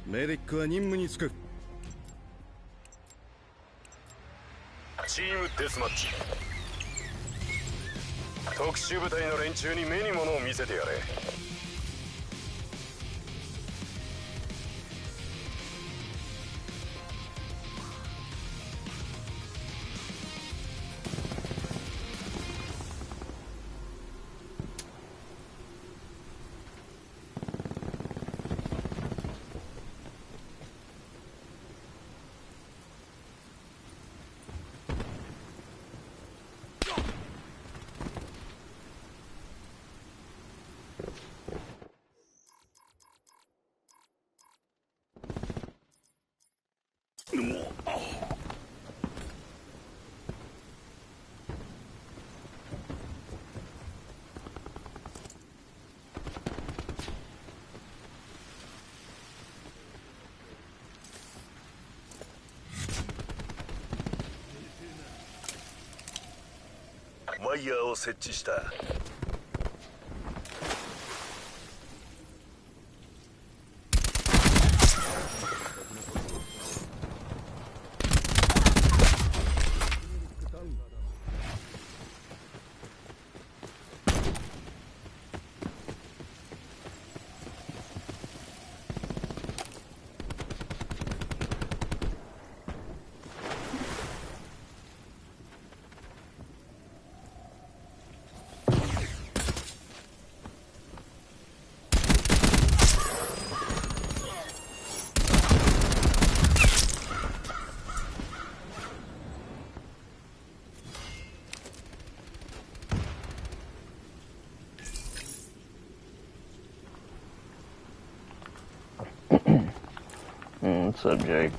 メディックは任務に就く。チームデスマッチ。特殊部隊の連中に目に物を見せてやれ。ワイヤーを設置した。What's up, Jake?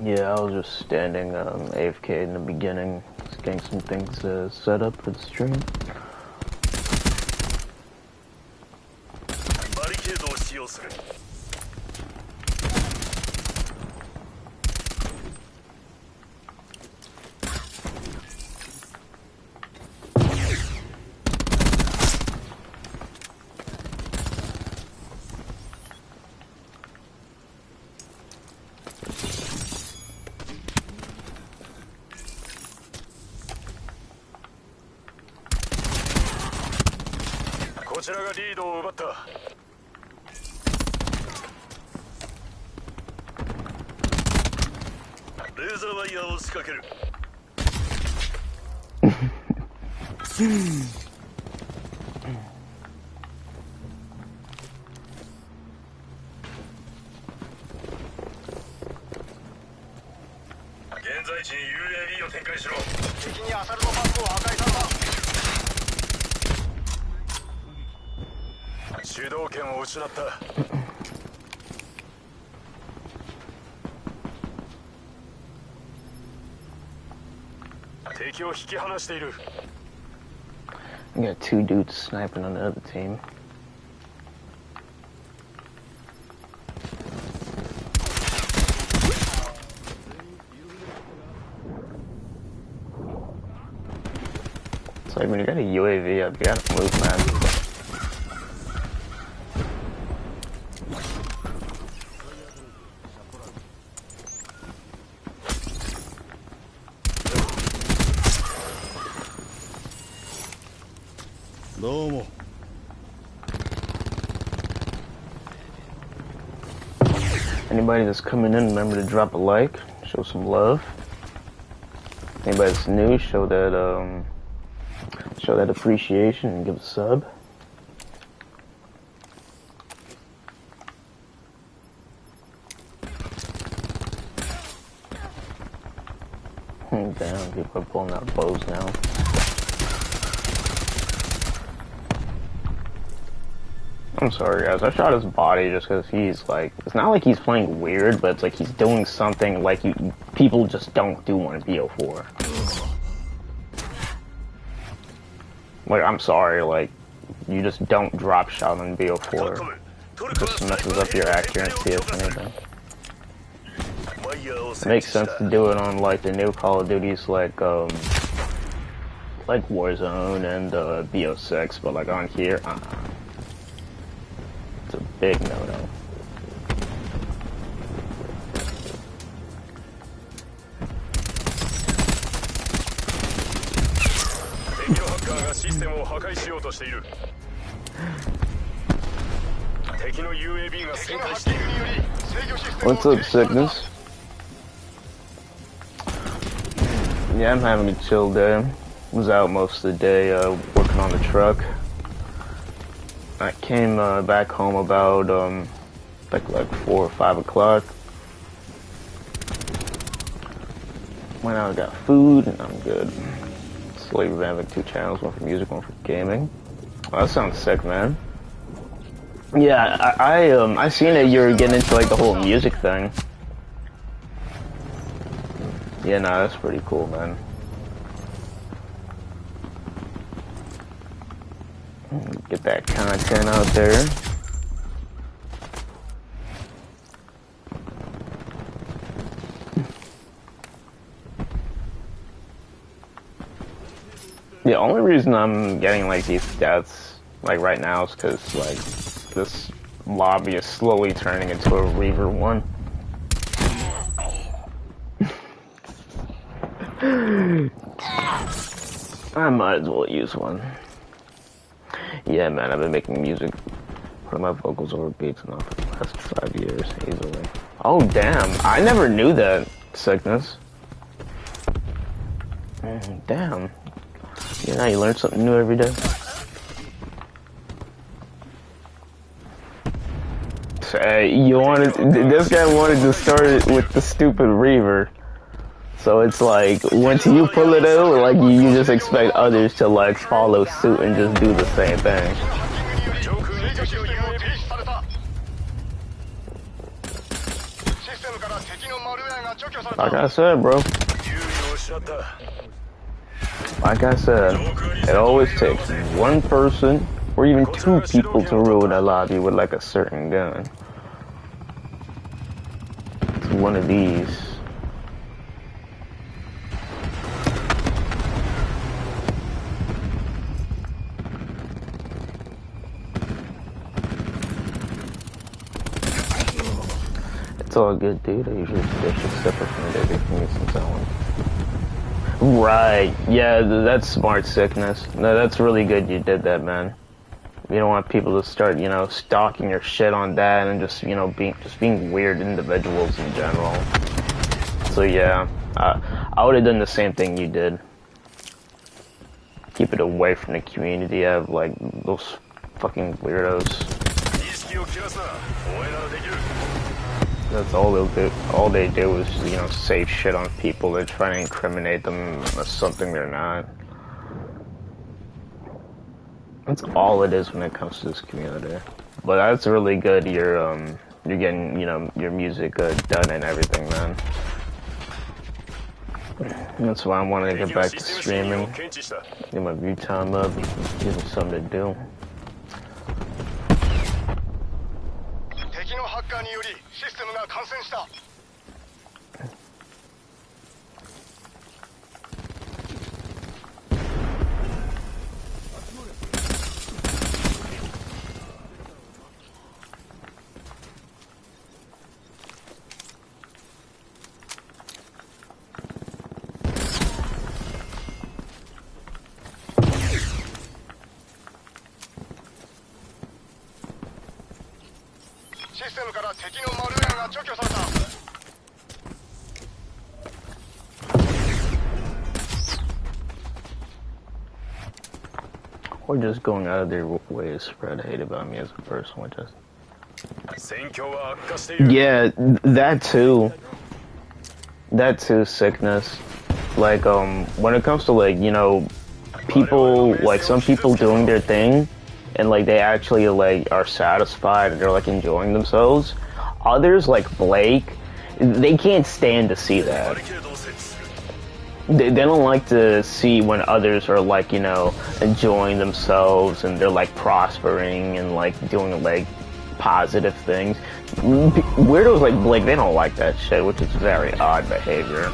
Yeah, I was just standing AFK in the beginning, just getting some things set up for the stream. UAV を展開しろ。敵にアサルトパスを破壊された。主導権を失った。敵を引き離している。You got two dudes sniping on the other team. It's like when you got a UAV up, you gotta move, man. Anybody that's coming in, remember to drop a like, show some love. Anybody that's new, show that appreciation and give a sub. Damn, people are pulling out bows now. I'm sorry guys, I shot his body just because he's like, it's not like he's playing weird, but it's like he's doing something like people just don't do on BO4. Like, I'm sorry, like, you just don't drop shot on BO4. It just messes up your accuracy if anything. It makes sense to do it on like the new Call of Duties like Warzone and BO6, but like on here, it's a big no-no. 敵のハッカーがシステムを破壊しようとしている。敵の UAV が旋回している。What's up, Sickness? Yeah, I'm having a chill day. Was out most of the day working on the truck. I came back home about like 4 or 5 o'clock. Went out and got food, and I'm good. Slowly revamping 2 channels, one for music, one for gaming. Oh, that sounds sick, man. Yeah, I seen that you were getting into like the whole music thing. Yeah, nah, that's pretty cool, man. Get that content out there. The only reason I'm getting like these stats like right now is because like this lobby is slowly turning into a Reaver one. I might as well use one. Yeah, man, I've been making music, putting my vocals over beats now for the last 5 years, easily. Oh, damn. I never knew that, Sickness. Damn. You know, you learn something new every day. This guy wanted to start it with the stupid Reaver. So it's like, once you pull it out, like you just expect others to like follow suit and just do the same thing. Like I said, bro. Like I said, it always takes one person or even 2 people to ruin a lobby with like a certain gun. It's one of these. It's all good, dude. I usually switch to separate from the day from me since I want. Right. Yeah, that's smart, Sickness. No, that's really good you did that, man. You don't want people to start, you know, stalking your shit on that and just, you know, being weird individuals in general. So yeah, I would have done the same thing you did. Keep it away from the community. Have like those fucking weirdos. That's all they'll do. All they do is, you know, say shit on people. They're trying to incriminate them as something they're not. That's all it is when it comes to this community. But that's really good. You're getting, you know, your music done and everything, man. That's why I wanted to get back to streaming. Get my view time up. Give me something to do. 敵のハッカーによりシステムが感染した。 システムから敵のマルウェアが除去された。 Or just going out of their way to spread hate about me as a person, which is... Yeah, that too. That too, Sickness. Like, when it comes to, like, you know, people, like, some people doing their thing, and, like, they actually, like, are satisfied, and they're, like, enjoying themselves. Others, like Blake, they can't stand to see that. They don't like to see when others are, like, you know, enjoying themselves, and they're, like, prospering, and, like, doing, like, positive things. Weirdos like Blake, they don't like that shit, which is very odd behavior.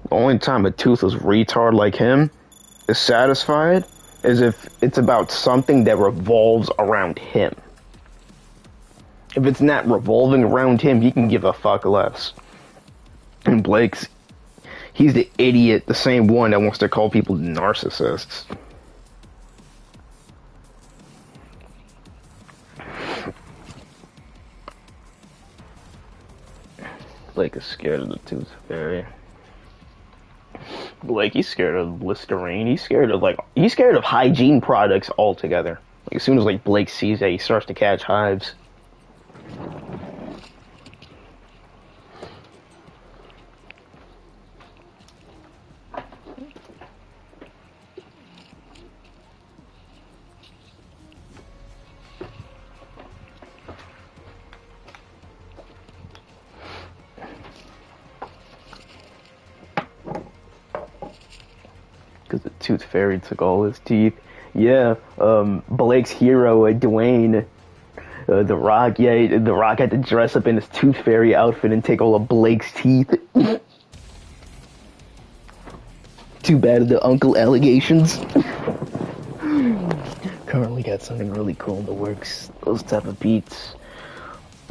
The only time a toothless retard like him is satisfied is if it's about something that revolves around him. If it's not revolving around him, he can give a fuck less. And Blake's, he's the idiot, the same one that wants to call people narcissists. Blake is scared of the Tooth Fairy. Blake, he's scared of Listerine. He's scared of hygiene products altogether. Like, as soon as like Blake sees that, he starts to catch hives. Because the Tooth Fairy took all his teeth. Yeah, Blake's hero, Dwayne, The Rock, yeah, The Rock had to dress up in his Tooth Fairy outfit and take all of Blake's teeth. Too bad of the uncle allegations. Currently got something really cool in the works. Those type of beats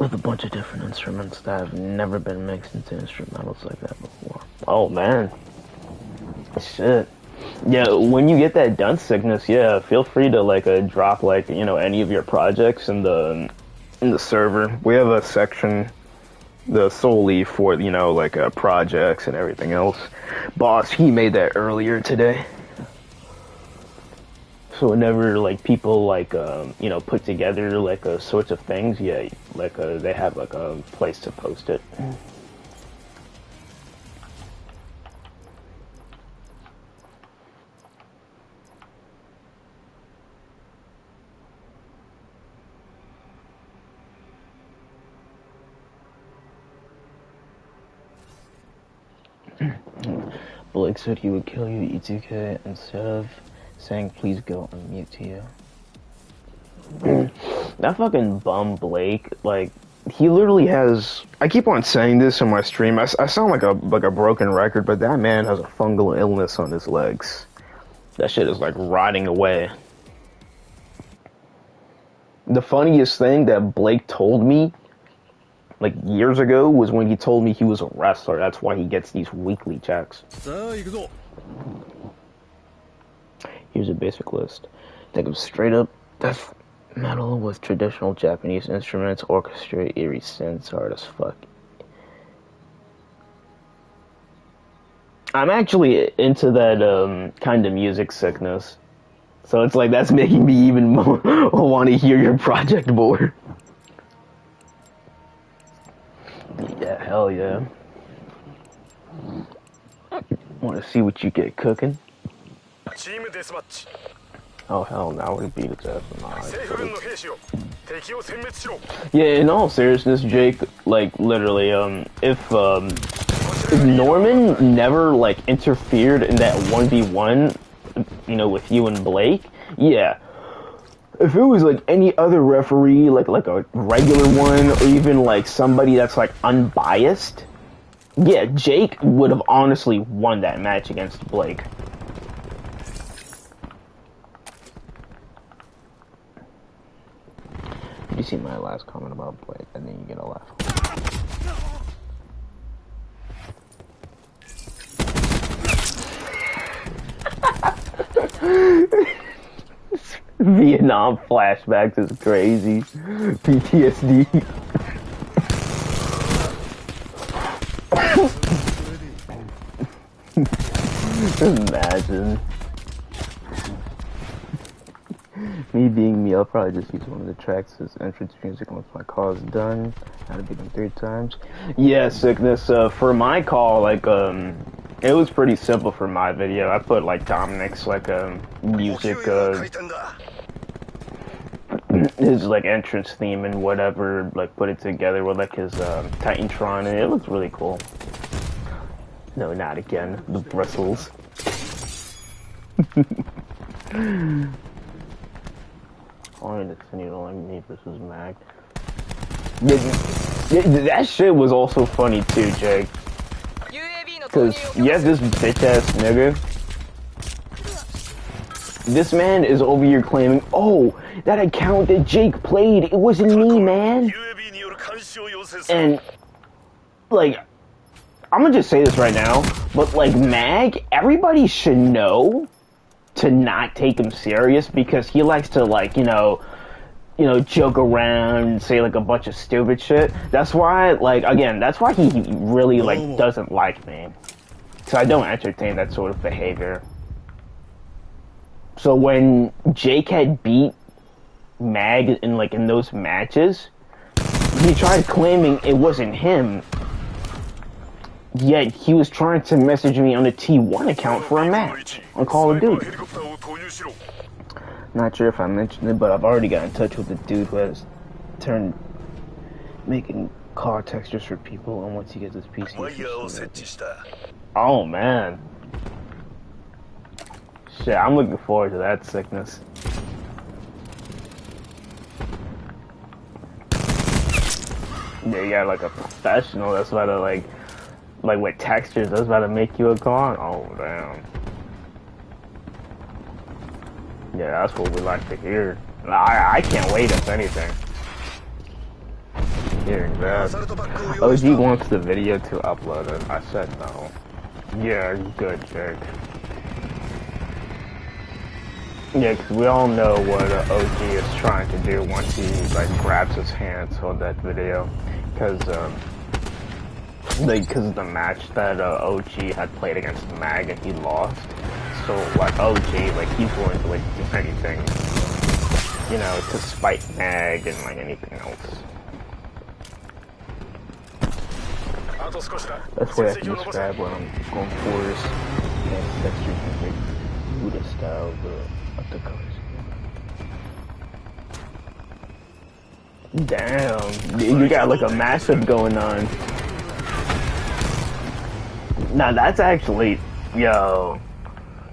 with a bunch of different instruments that have never been mixed into instrumentals like that before. Oh man. Shit. Yeah, when you get that done, Sickness, yeah, feel free to like drop like, you know, any of your projects in the server. We have a section solely for, you know, like projects and everything else. Boss, he made that earlier today. So whenever like people like you know, put together like sorts of things, yeah, like they have like a place to post it. Blake said he would kill you, 𝐒𝐤𝐬𝐜𝐸, instead of saying please go on mute to you. That fucking bum Blake, like, he literally has, I keep on saying this in my stream, I sound like a broken record, but that man has a fungal illness on his legs. That shit is like rotting away. The funniest thing that Blake told me like years ago was when he told me he was a wrestler. That's why he gets these weekly checks. Here's a basic list. Think of straight up death metal with traditional Japanese instruments, orchestra, eerie synths, hard as fuck. I'm actually into that kind of music, Sickness. So it's like that's making me even more want to hear your project more. Yeah, hell yeah. Want to see what you get cooking? Oh hell, now we beat its ass. Yeah, in all seriousness, Jake, like literally, if Norman never like interfered in that 1v1, you know, with you and Blake, yeah. If it was like any other referee, like a regular one, or even like somebody that's like unbiased, yeah, Jake would have honestly won that match against Blake. Did you see my last comment about Blake? I think you get a laugh. Vietnam flashbacks is crazy. PTSD. Imagine. Me being me, I'll probably just use one of the tracks as entrance music once my call is done. I had to beat them 3 times. Yeah, Sickness, for my call, like, it was pretty simple for my video. I put, like, Dominic's, like, music, his, like, entrance theme and whatever, like, put it together with, like, his, Titantron, and it looks really cool. No, not again. The bristles. Only the Cine don't like me versus Mag. Yeah, that shit was also funny too, Jake. Cause you have this bitch ass nigga. This man is over here claiming, oh, that account that Jake played, it wasn't me, man. And, like, I'm gonna just say this right now, but, like, Mag, everybody should know to not take him serious because he likes to, like, you know, joke around and say, like, a bunch of stupid shit. That's why, like, again, that's why he really, like, doesn't like me. So I don't entertain that sort of behavior. So when Jake had beat Mag in those matches, he tried claiming it wasn't him. Yet he was trying to message me on the T1 account for a match on Call of Duty. Not sure if I mentioned it, but I've already got in touch with the dude who has turned making car textures for people, and once he gets his PC. Oh man. Shit, I'm looking forward to that sickness. Yeah, you got like a professional that's about to like with textures that's about to make you a car. Oh damn. Yeah, that's what we like to hear. I can't wait if anything. Hearing that. OG wants the video to upload it. I said no. Yeah, good, Jake. Yeah, because we all know what OG is trying to do once he like grabs his hands on that video, because of the match that OG had played against Mag and he lost. So like OG, like he's willing to like do anything, you know, to spite Mag and like anything else. That's why I can describe what I'm going for is textures and like Buddha style of the colors. Damn, you got like a mashup going on. Nah, that's actually, yo,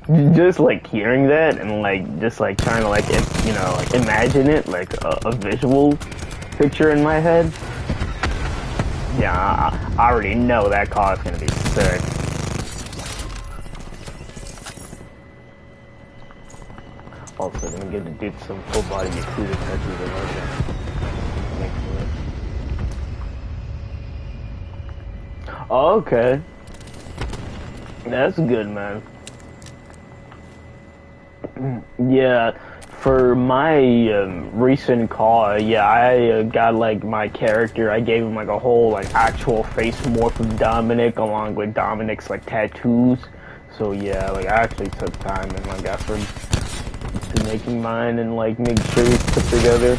just like hearing that and like just like trying to like you know like imagine it like a visual picture in my head. Yeah, I already know that car is gonna be sick. Also, gonna get to do some full body Yakuza touches and everything. Oh, okay. That's good, man. Yeah, for my recent call, yeah, I got like my character, I gave him like a whole like actual face morph of Dominic along with Dominic's like tattoos. So yeah, like I actually took time and like effort to making mine and like make sure it's put together.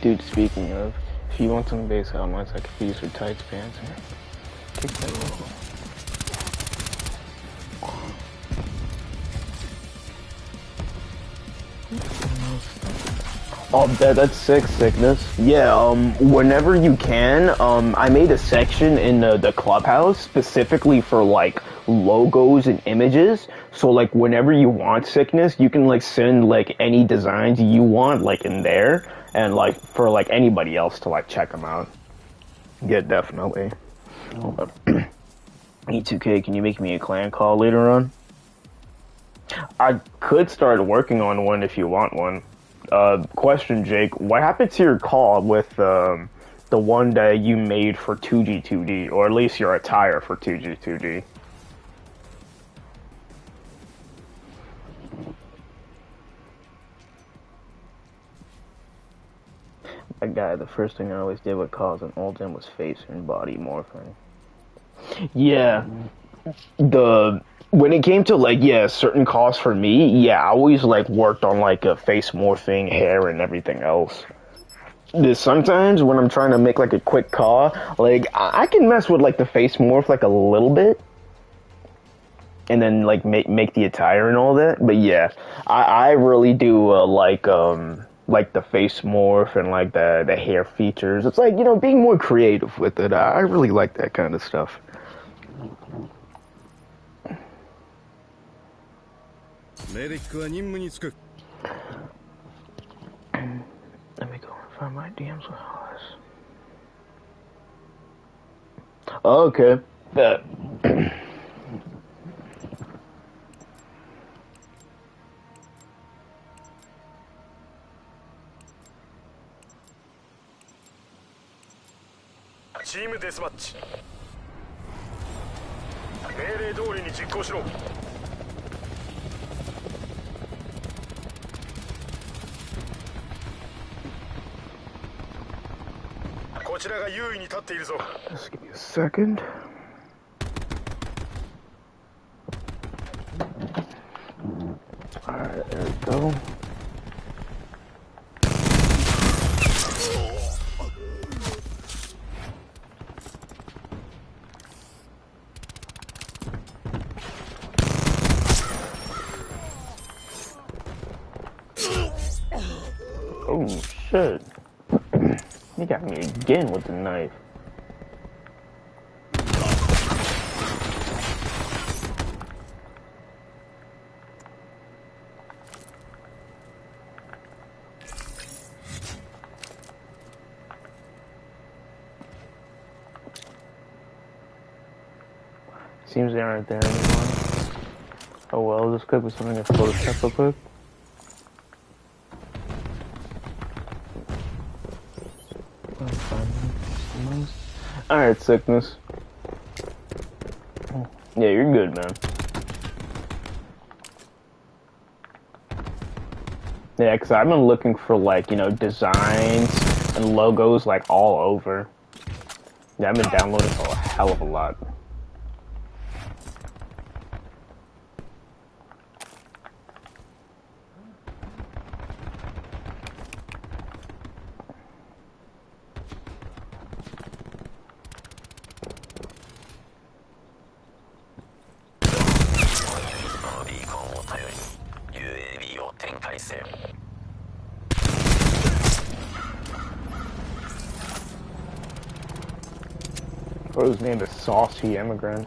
Dude, speaking of, if you want some base helmets, I could use for tights pants. Kick that over. Oh, that's sickness. Yeah, whenever you can, I made a section in the clubhouse specifically for, like, logos and images. So, like, whenever you want sickness, you can, like, send, like, any designs you want, like, in there. And, like, for, like, anybody else to, like, check them out. Yeah, definitely. E2K, can you make me a clan call later on? I could start working on one if you want one. Question, Jake, what happened to your call with the one that you made for 2G2D, or at least your attire for 2G2D? That guy, the first thing I always did with calls in old gym was face and body morphing. Yeah, when it came to, like, yeah, certain calls for me, yeah, I always, like, worked on, like, a face morphing, hair, and everything else. Sometimes when I'm trying to make, like, a quick call, like, I can mess with, like, the face morph, like, a little bit. And then, like, make the attire and all that. But, yeah, I really do, like, like the face morph and like the hair features. It's like, you know, being more creative with it. I really like that kind of stuff. Let me go and find my DMs with Hollis. Okay, bet. Team deathmatch. 命令通りに実行しろ。こちらが優位に立っているぞ。Just give me a second. Alright, there we go. Oh shit. He got me again with the knife. Seems they aren't there anymore. Oh well, this could be something to Photoshop real quick. Alright, sickness. Yeah, you're good, man. Yeah, because I've been looking for, like, you know, designs and logos, like, all over. Yeah, I've been downloading a hell of a lot. What his name is Saucy Immigrant.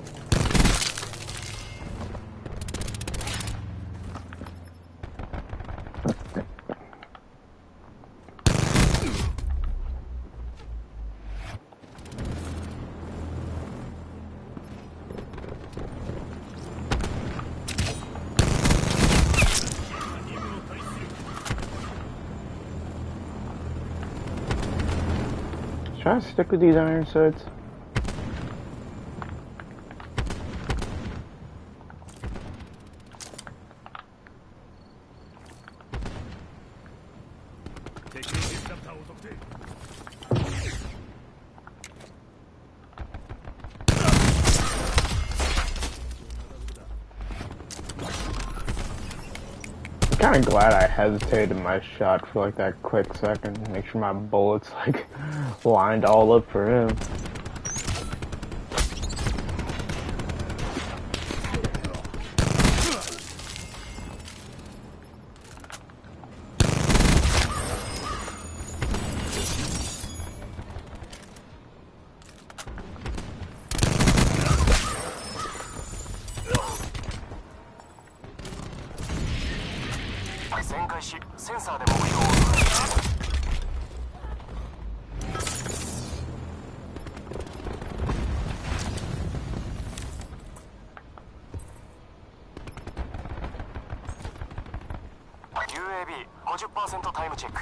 Try to stick with these iron sights. I'm kind of glad I hesitated my shot for like that quick second. Make sure my bullets like lined all up for him. BO4 タイムチェック。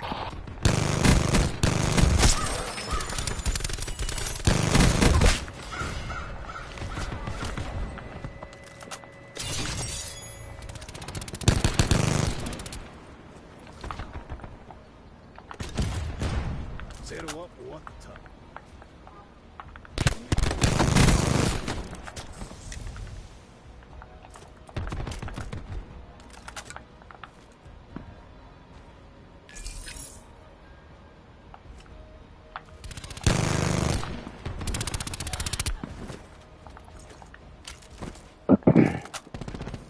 ゼロは終わった。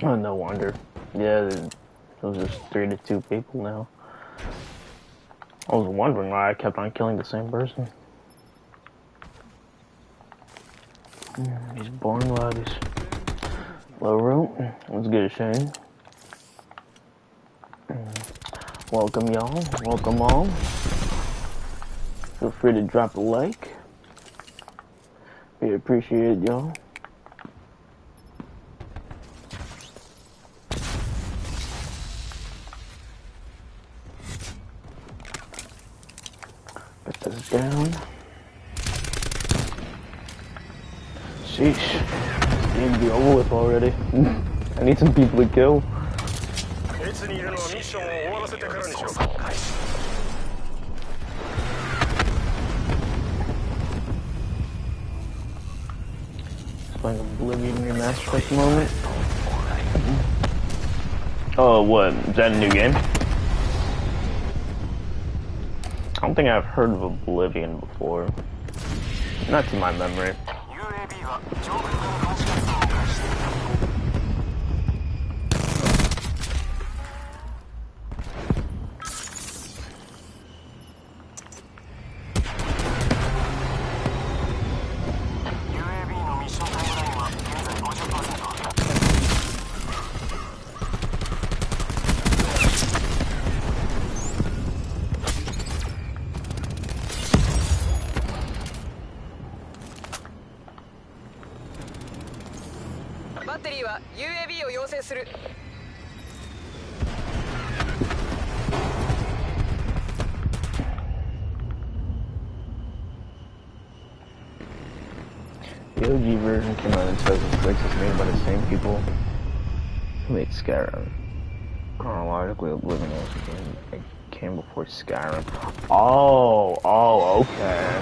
Oh, no wonder. Yeah, it was just 3 to 2 people now. I was wondering why I kept on killing the same person. These boring lobbies. Low room. Let's get a Shane. Welcome y'all. Welcome all. Feel free to drop a like. We appreciate it, y'all. Put this down. Sheesh. Need to be over with already. I need some people to kill. Playing Oblivion Remastered at the moment. Oh, what? Is that a new game? I don't think I've heard of Oblivion before. Not to my memory. UAV を要請する。The OG version came out in 2006. It's made by the same people who made Skyrim. Chronologically, Oblivion also came before Skyrim. Oh, okay.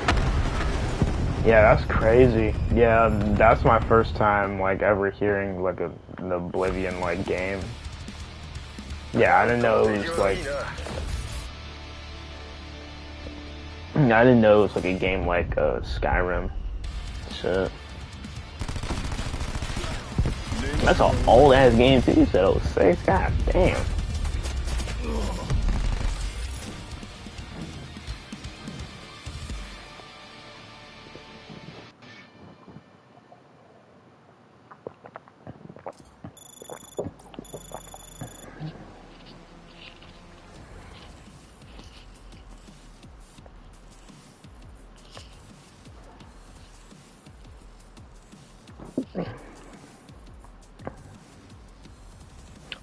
Yeah, that's crazy. Yeah, that's my first time like ever hearing like an Oblivion like game. Yeah, I didn't know it was like. I didn't know it was like a game like Skyrim. Shit. That's an old ass game too. You said 06. God damn.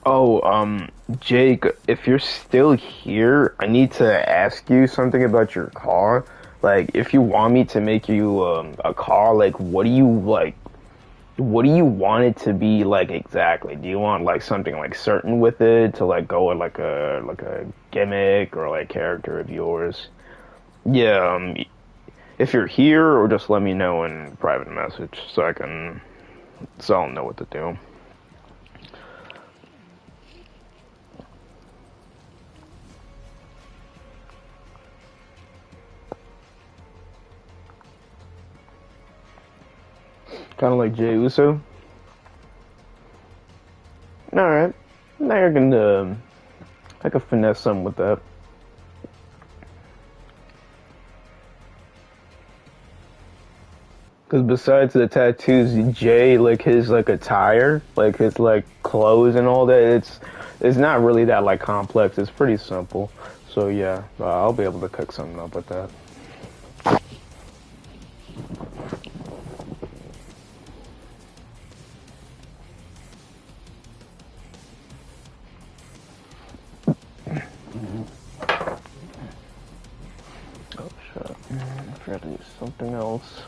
Oh, Jake, if you're still here, I need to ask you something about your car. Like, if you want me to make you a car, like, what do you want it to be like exactly? Do you want like something like certain with it to like go with like a gimmick or like character of yours? Yeah, if you're here, or just let me know in private message so I'll know what to do. Kind of like 𝐃𝐢𝐬𝐜𝐸. Alright. Now I can finesse some with that. Because besides the tattoos, Jay, like his like attire, like his like clothes and all that, it's not really that like complex. It's pretty simple. So yeah, I'll be able to cook something up with that. Oh shit! I forgot to do something else.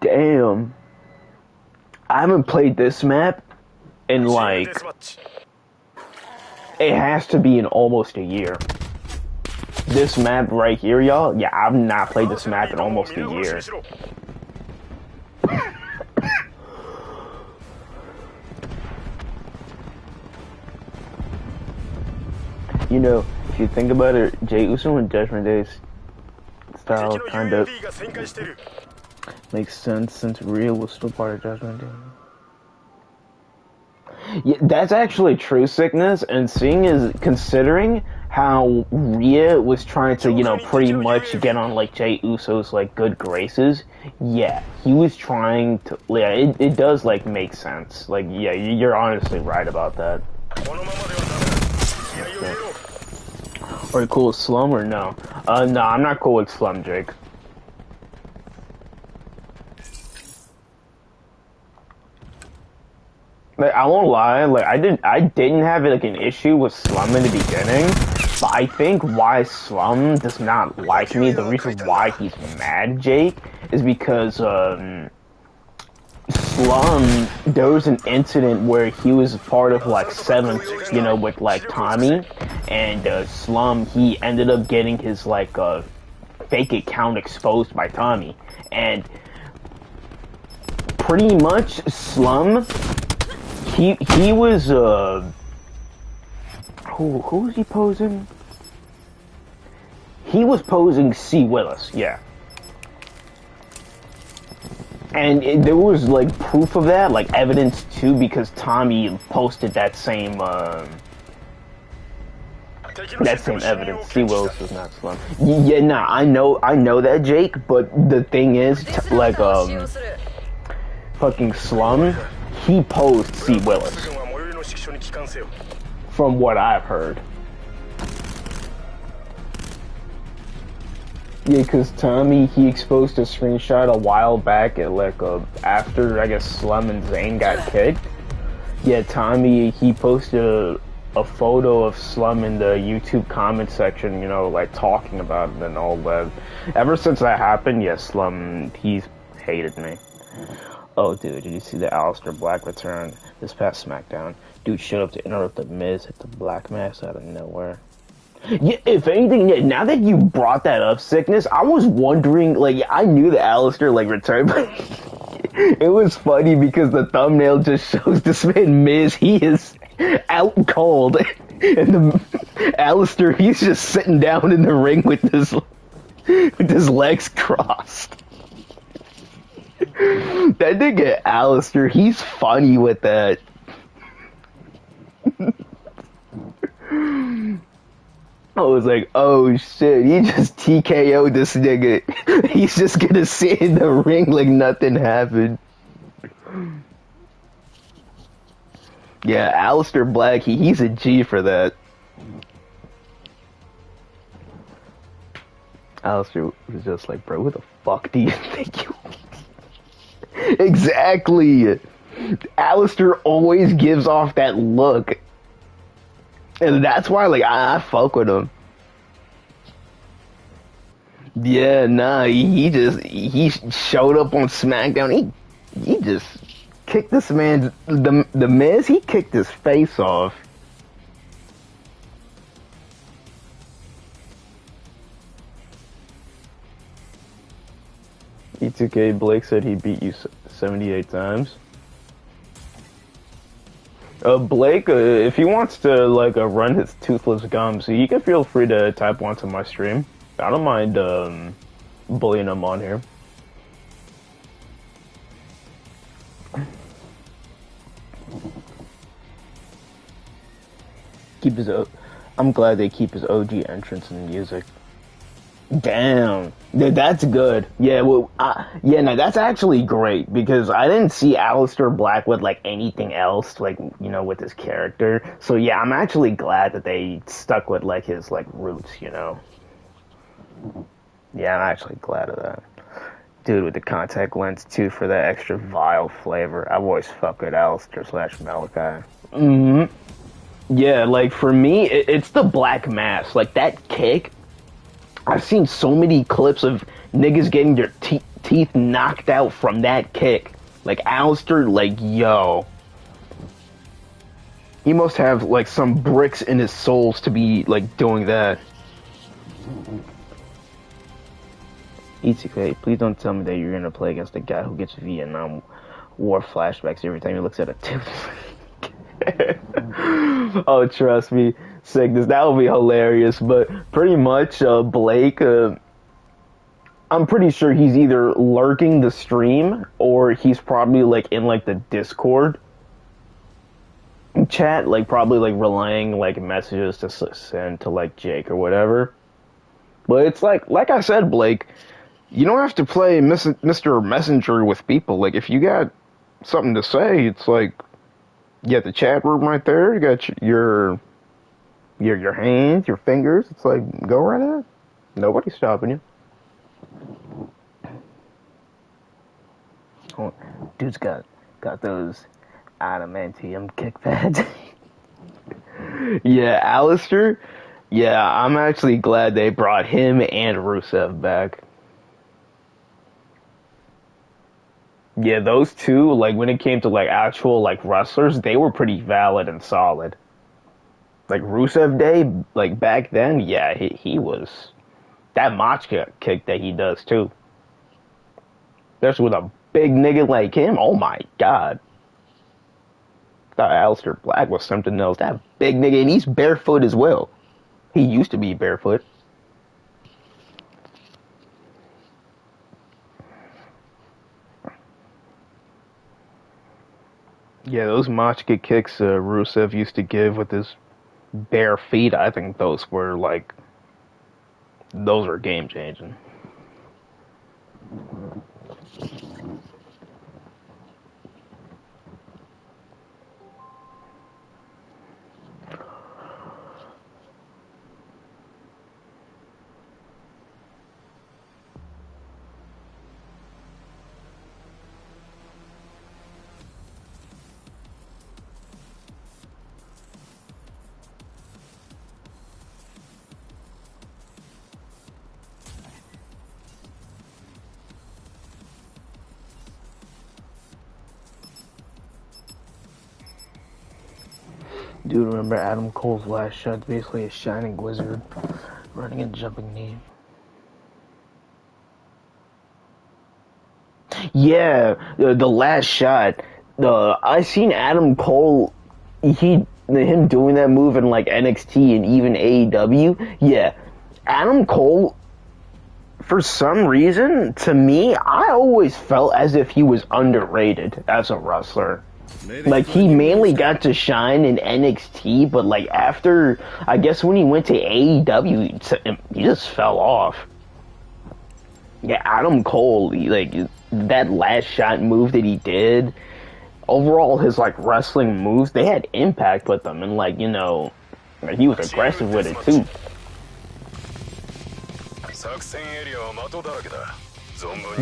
Damn. I haven't played this map in like, it has to be in almost a year. This map right here, y'all, yeah, I've not played this map in almost a year. You know, if you think about it, 𝐃𝐢𝐬𝐜 and Judgment Day's style 敵の kind of UAV が旋回している makes sense since Rhea was still part of Judgment Day. Yeah, that's actually true, Sickness, and seeing is considering how Rhea was trying to, you know, pretty much get on like 𝐃𝐢𝐬𝐜's like good graces. Yeah, he was trying to. Yeah, it does like make sense. Like, yeah, you're honestly right about that. このままではダメだ気合を入れろ Are you cool with Slum or no? No, I'm not cool with Slum, Jake. Like, I won't lie, like, I didn't have like an issue with Slum in the beginning, but I think why Slum does not like me, the reason why he's mad, Jake, is because, Slum, there was an incident where he was part of, like, 7th, you know, with, like, Tommy, and, Slum, he ended up getting his, like, fake account exposed by Tommy, and pretty much, Slum, he was, who was he posing? He was posing C. Willis, yeah. And there was, like, proof of that, like, evidence, too, because Tommy posted that same evidence. C. Willis was not Slum. Yeah, nah, I know that, Jake, but the thing is, like, fucking Slum, he posed C. Willis. From what I've heard. Yeah, because Tommy, he exposed a screenshot a while back at, like, after, I guess, Slum and Zane got kicked. Yeah, Tommy, he posted a photo of Slum in the YouTube comment section, you know, like, talking about it and all that. Ever since that happened, yeah, Slum, he's hated me. Oh, dude, did you see the Aleister Black return this past SmackDown? Dude showed up to interrupt the Miz, hit the Black Mass out of nowhere. Yeah, if anything, yeah, now that you brought that up, Sickness, I was wondering, like, I knew the Aleister, like, returned, but it was funny because the thumbnail just shows this man Miz, he is out cold, and the Aleister, he's just sitting down in the ring with his legs crossed. That nigga Aleister, he's funny with that. I was like, oh shit, he just TKO'd this nigga. He's just gonna sit in the ring like nothing happened. Yeah, Aleister Black, he's a G for that. Aleister was just like, bro, who the fuck do you think you are? Exactly. Aleister always gives off that look. And that's why, like, I fuck with him. Yeah, nah, he showed up on SmackDown. He just kicked this man, the Miz, he kicked his face off. E2K Blake said he beat you 78 times. Blake, if he wants to, like, run his toothless gums, he can feel free to type onto my stream. I don't mind, bullying him on here. I'm glad they keep his OG entrance in the music. Damn, dude, that's good. Yeah, well, yeah, no, that's actually great because I didn't see Aleister Black with like anything else, like, you know, with his character. So yeah, I'm actually glad that they stuck with like his like roots, you know. Yeah, I'm actually glad of that. Dude, with the contact lens too for that extra vile flavor. I've always fucked with Aleister/Malachi. Yeah, like for me, it's the Black Mass. Like that kick. I've seen so many clips of niggas getting their teeth knocked out from that kick. Like, Aleister, like, yo. He must have, like, some bricks in his souls to be, like, doing that. E2K, please don't tell me that you're gonna play against a guy who gets Vietnam War flashbacks every time he looks at a tooth. Oh, trust me. Sickness. That would be hilarious. But pretty much, Blake, I'm pretty sure he's either lurking the stream or he's probably like in like the Discord chat, like probably like relaying like messages to send to like Jake or whatever. But it's like I said, Blake, you don't have to play Mr. Messenger with people. Like if you got something to say, it's like you got the chat room right there. You got your hands, your fingers. It's like go right ahead. Nobody's stopping you. Oh, dude's got those adamantium kick pads. Yeah, Alistair. Yeah, I'm actually glad they brought him and Rusev back. Yeah, those two, like when it came to like actual like wrestlers, they were pretty valid and solid. Like Rusev Day, like back then, yeah, he was that mach kick that he does too. Especially with a big nigga like him, oh my god. Thought Aleister Black was something else. That big nigga, and he's barefoot as well. He used to be barefoot. Yeah, those machka kicks Rusev used to give with his bare feet, I think those were game changing. Dude, remember Adam Cole's last shot? Basically a shining wizard running and jumping knee. Yeah, the last shot. I seen Adam Cole. Him doing that move in like NXT and even AEW. Yeah, Adam Cole. For some reason, to me, I always felt as if he was underrated as a wrestler. Like, he mainly got to shine in NXT, but, like, after, I guess when he went to AEW, he just fell off. Yeah, Adam Cole, that last shot move that he did, overall, his, like, wrestling moves, they had impact with them, and, like, he was aggressive with it, too.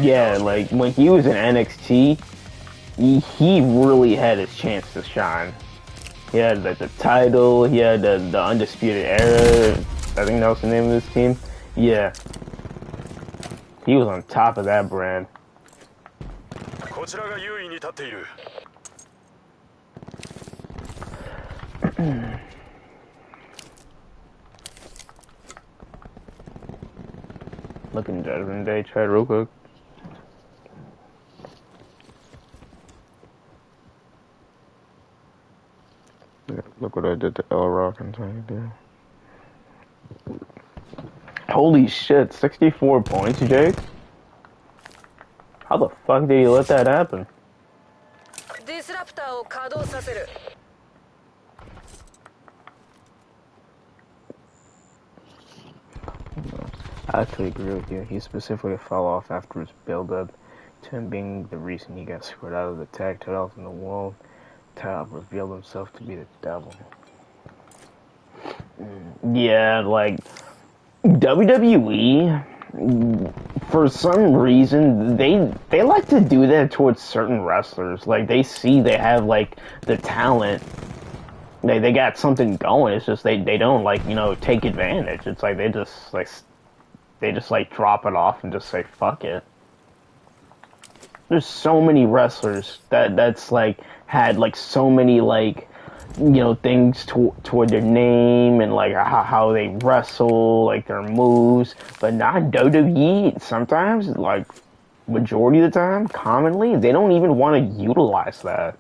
Yeah, like, when he was in NXT, he really had his chance to shine. He had the title, he had the Undisputed Era, I think that was the name of this team. Yeah. He was on top of that brand. Looking Judgment Day, try it real quick. Look what I did to L Rock and Tiny there. Holy shit, 64 points, Jake? How the fuck did you let that happen? I actually agree with you. He specifically fell off after his build-up to him being the reason he got screwed out of the tag titles in the world. Top revealed himself to be the devil. Yeah, like WWE, for some reason, they like to do that towards certain wrestlers. Like, they see they have, like, the talent. They got something going. It's just they don't, like, take advantage. It's like they just drop it off and just say, fuck it. There's so many wrestlers that's like had like so many like things toward their name and like how they wrestle, like their moves, but not WWE. Sometimes, like majority of the time, commonly they don't even want to utilize that.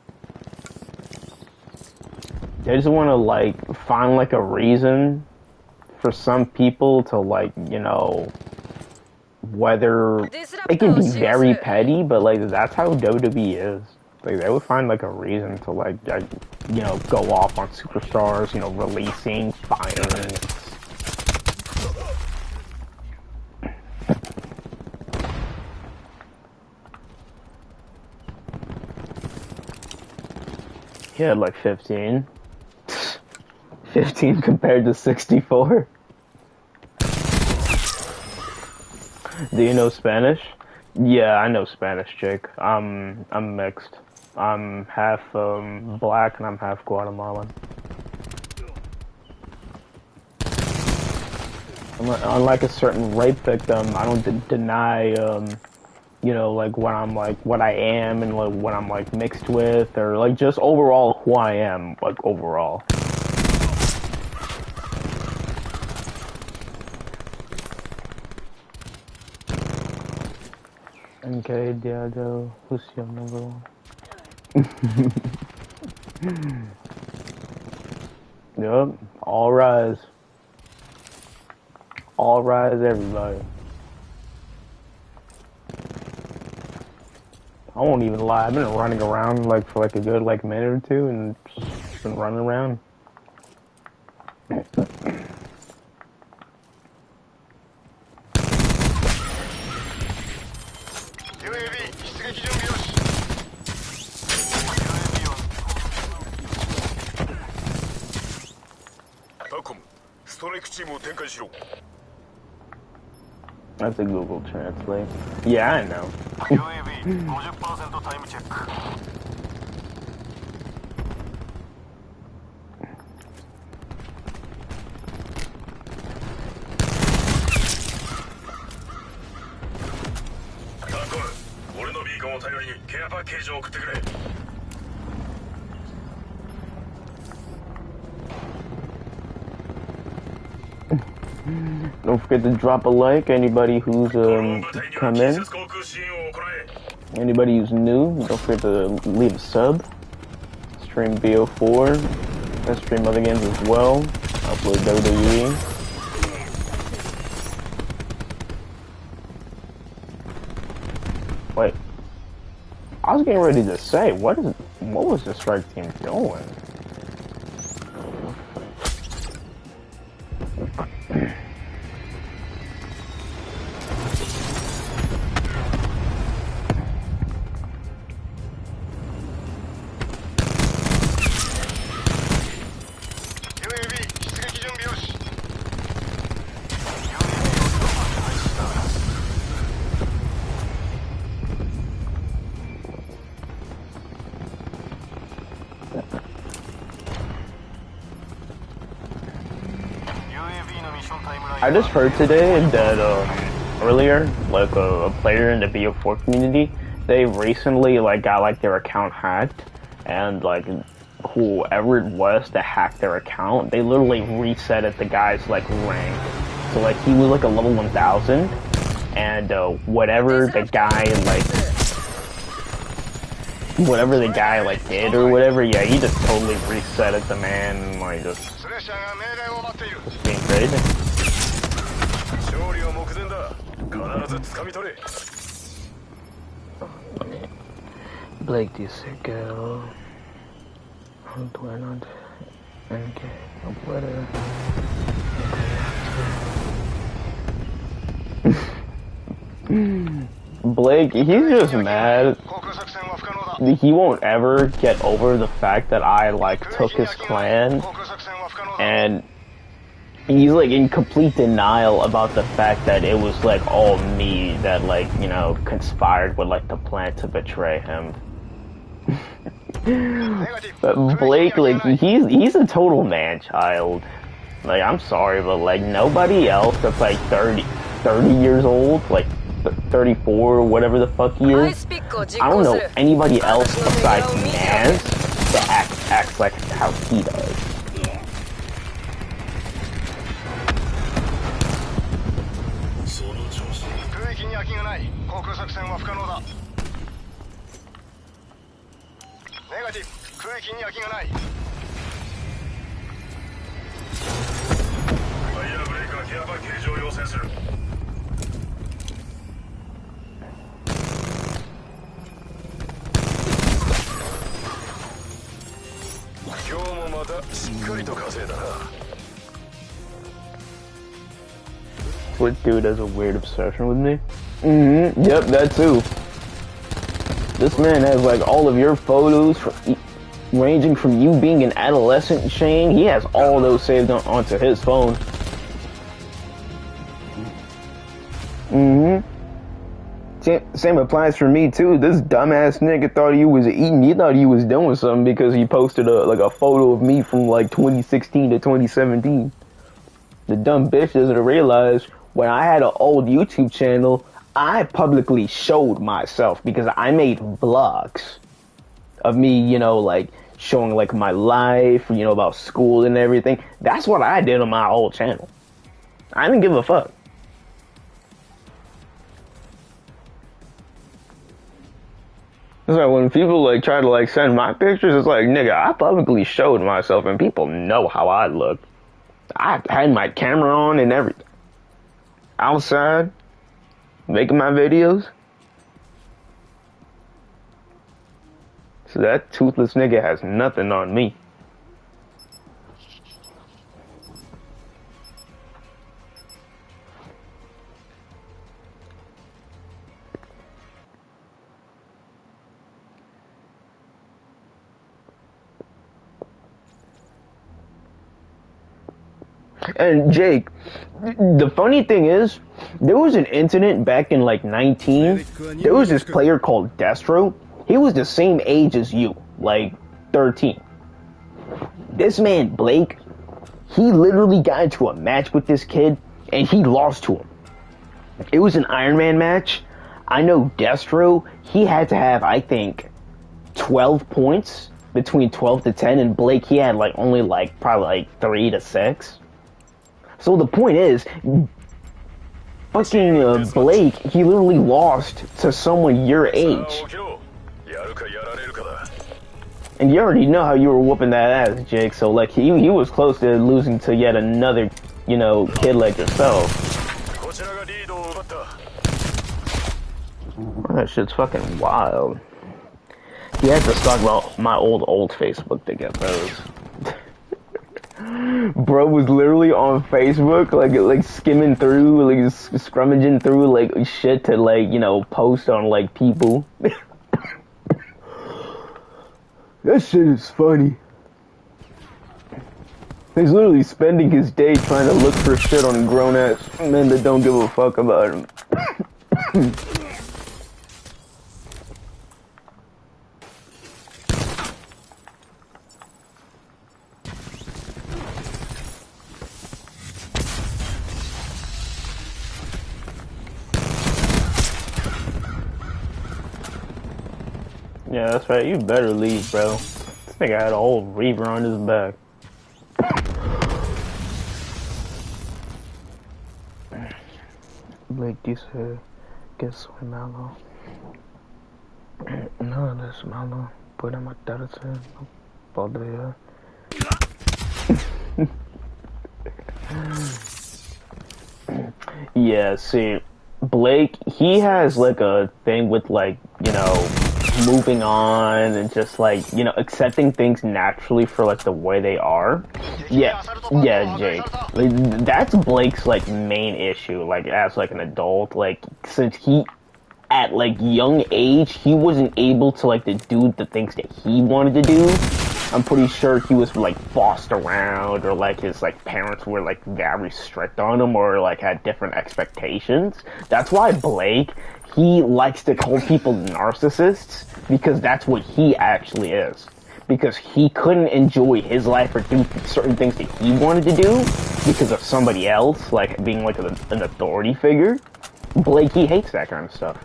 They just want to like find like a reason for some people to like, you know, whether it can be very petty, but like that's how WWE is. Like they would find like a reason to like, you know, go off on superstars, you know, releasing, firing. He had like 15. 15 compared to 64. Do you know Spanish? Yeah, I know Spanish, chick. I'm mixed. I'm half black and I'm half Guatemalan. Unlike a certain rape victim, I don't deny you know, like what I am and like what I'm like mixed with, or like just overall who I am, like overall. 𝐃𝐢𝐬𝐬𝐜𝐸, who's your number one? Yup, all rise. All rise, everybody. I won't even lie, I've been running around like for like a good like minute or two and just been running around. That's a Google Translate. Yeah, I know. Don't forget to drop a like, anybody who's come in. Anybody who's new, don't forget to leave a sub. Stream BO4. I stream other games as well. Upload WWE. Wait. I was getting ready to say, what was the strike team doing? I just heard today that earlier, like a player in the BO4 community, they recently like got like their account hacked, and like whoever it was that hacked their account, they literally reset at the guy's like rank. So like he was like a level 1000, and whatever the guy like did or whatever, yeah, he just totally reset at the man and like just being crazy. Blake, do you say girl? Blake, he's just mad. He won't ever get over the fact that I like took his clan, and he's like in complete denial about the fact that it was like all me that like, you know, conspired with like the plan to betray him. But Blake, like he's a total man-child. Like I'm sorry, but like nobody else that's like 30 years old, like 34 or whatever the fuck he is. I don't know anybody else besides Naz that acts like how he does. What dude has a weird obsession with me? Yep, that too. This man has like all of your photos, ranging from you being an adolescent, Shane. He has all those saved onto his phone. Same applies for me too. This dumbass nigga thought he was eating. He thought he was doing something because he posted a photo of me from like 2016 to 2017. The dumb bitch doesn't realize when I had an old YouTube channel, I publicly showed myself because I made vlogs of me, you know, like showing like my life, you know, about school and everything. That's what I did on my old channel. I didn't give a fuck. It's like when people like try to like send my pictures, it's like, nigga, I publicly showed myself and people know how I look. I had my camera on and everything. Outside, making my videos. So that toothless nigga has nothing on me. And Jake, the funny thing is, there was an incident back in like 19. There was this player called Destro. He was the same age as you, like 13. This man, Blake, he literally got into a match with this kid and he lost to him. It was an Iron Man match. I know Destro, he had to have, I think, 12 points, between 12 to 10, and Blake, he had like only like probably like 3 to 6. So the point is, fucking Blake, he literally lost to someone your age. And you already know how you were whooping that ass, Jake, so like he was close to losing to yet another, you know, kid like yourself. That shit's fucking wild. He had to talk about my old Facebook to get those. Bro was literally on Facebook, like skimming through, like scrummaging through, like shit to like, you know, post on like people. That shit is funny. He's literally spending his day trying to look for shit on grown ass men that don't give a fuck about him. Yeah, that's right. You better leave, bro. This nigga had a whole reaver on his back. Blake dice que soy malo. No eres malo. Puede matarse. No podría. Yeah, see, Blake, he has like a thing with like, you know, moving on and just like, you know, accepting things naturally for like the way they are. Yeah, Jake. Like, that's Blake's like main issue, like as like an adult, like since he at like young age he wasn't able to like to do the things that he wanted to do. I'm pretty sure he was like bossed around, or like his like parents were like very strict on him, or like had different expectations. That's why Blake, he likes to call people narcissists, because that's what he actually is. Because he couldn't enjoy his life or do certain things that he wanted to do because of somebody else, like being like an authority figure. Blake, he hates that kind of stuff.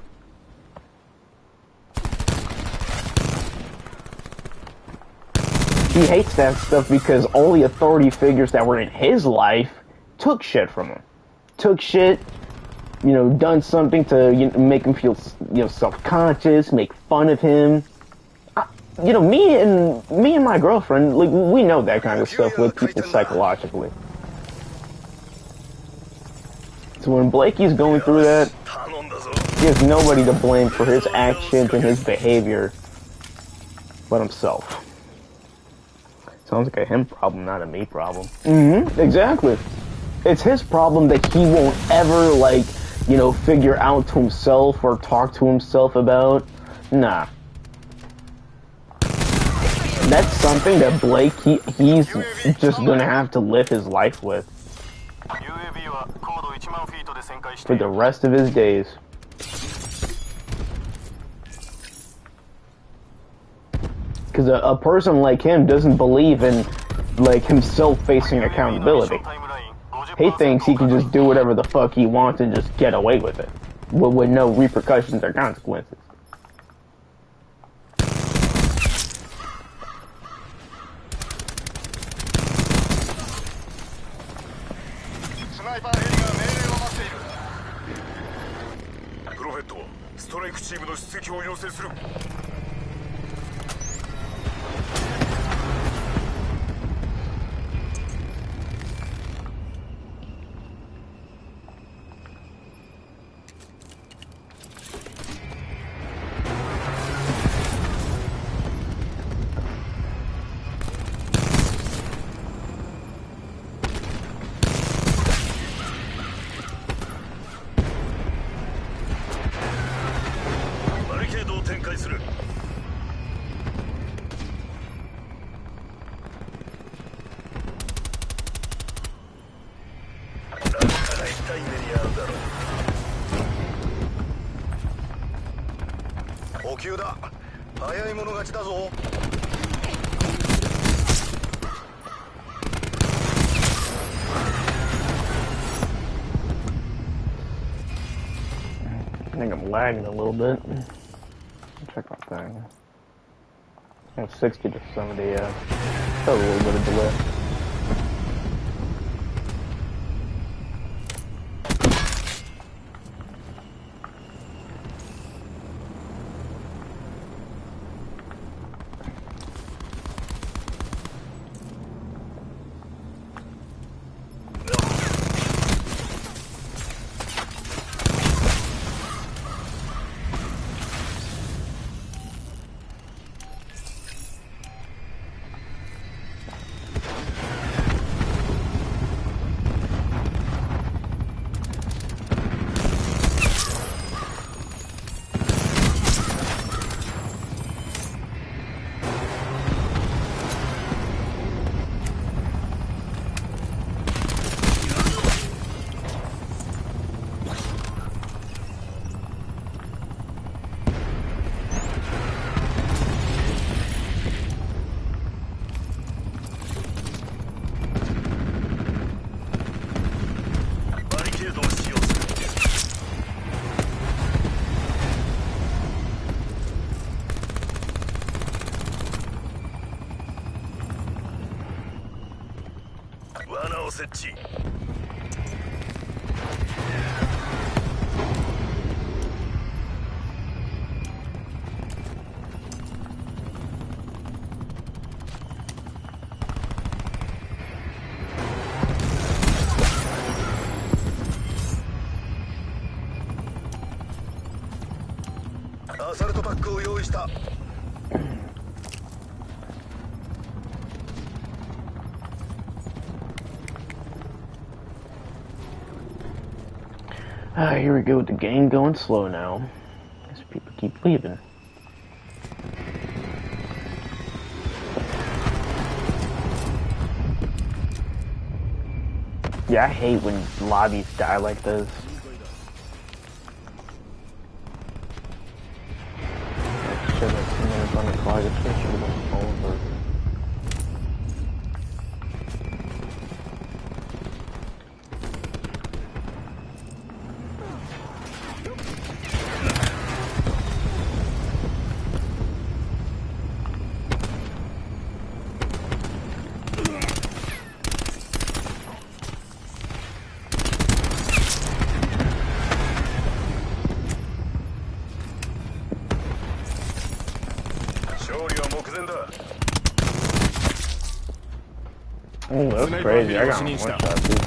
He hates that stuff because all the authority figures that were in his life took shit from him. Took shit, you know, done something to, you know, make him feel, you know, self-conscious, make fun of him. You know, me and my girlfriend, like, we know that kind of stuff with people psychologically. So when Blakey's going through that, he has nobody to blame for his actions and his behavior but himself. Sounds like a him problem, not a me problem. Exactly. it's his problem that he won't ever, like, you know, figure out to himself or talk to himself about. Nah. That's something that Blake, he's just gonna have to live his life with for the rest of his days. Because a person like him doesn't believe in, like, himself facing accountability. He thinks he can just do whatever the fuck he wants and just get away with it, with no repercussions or consequences. I think I'm lagging a little bit. Check my thing. I have 60 to 70, yeah. Got a little bit of delay. Here we go with the game going slow now. Guess people keep leaving. Yeah, I hate when lobbies die like this. Shit, like someone's on the clock, especially with the phone version. Oh, that's crazy. I got one shot, dude.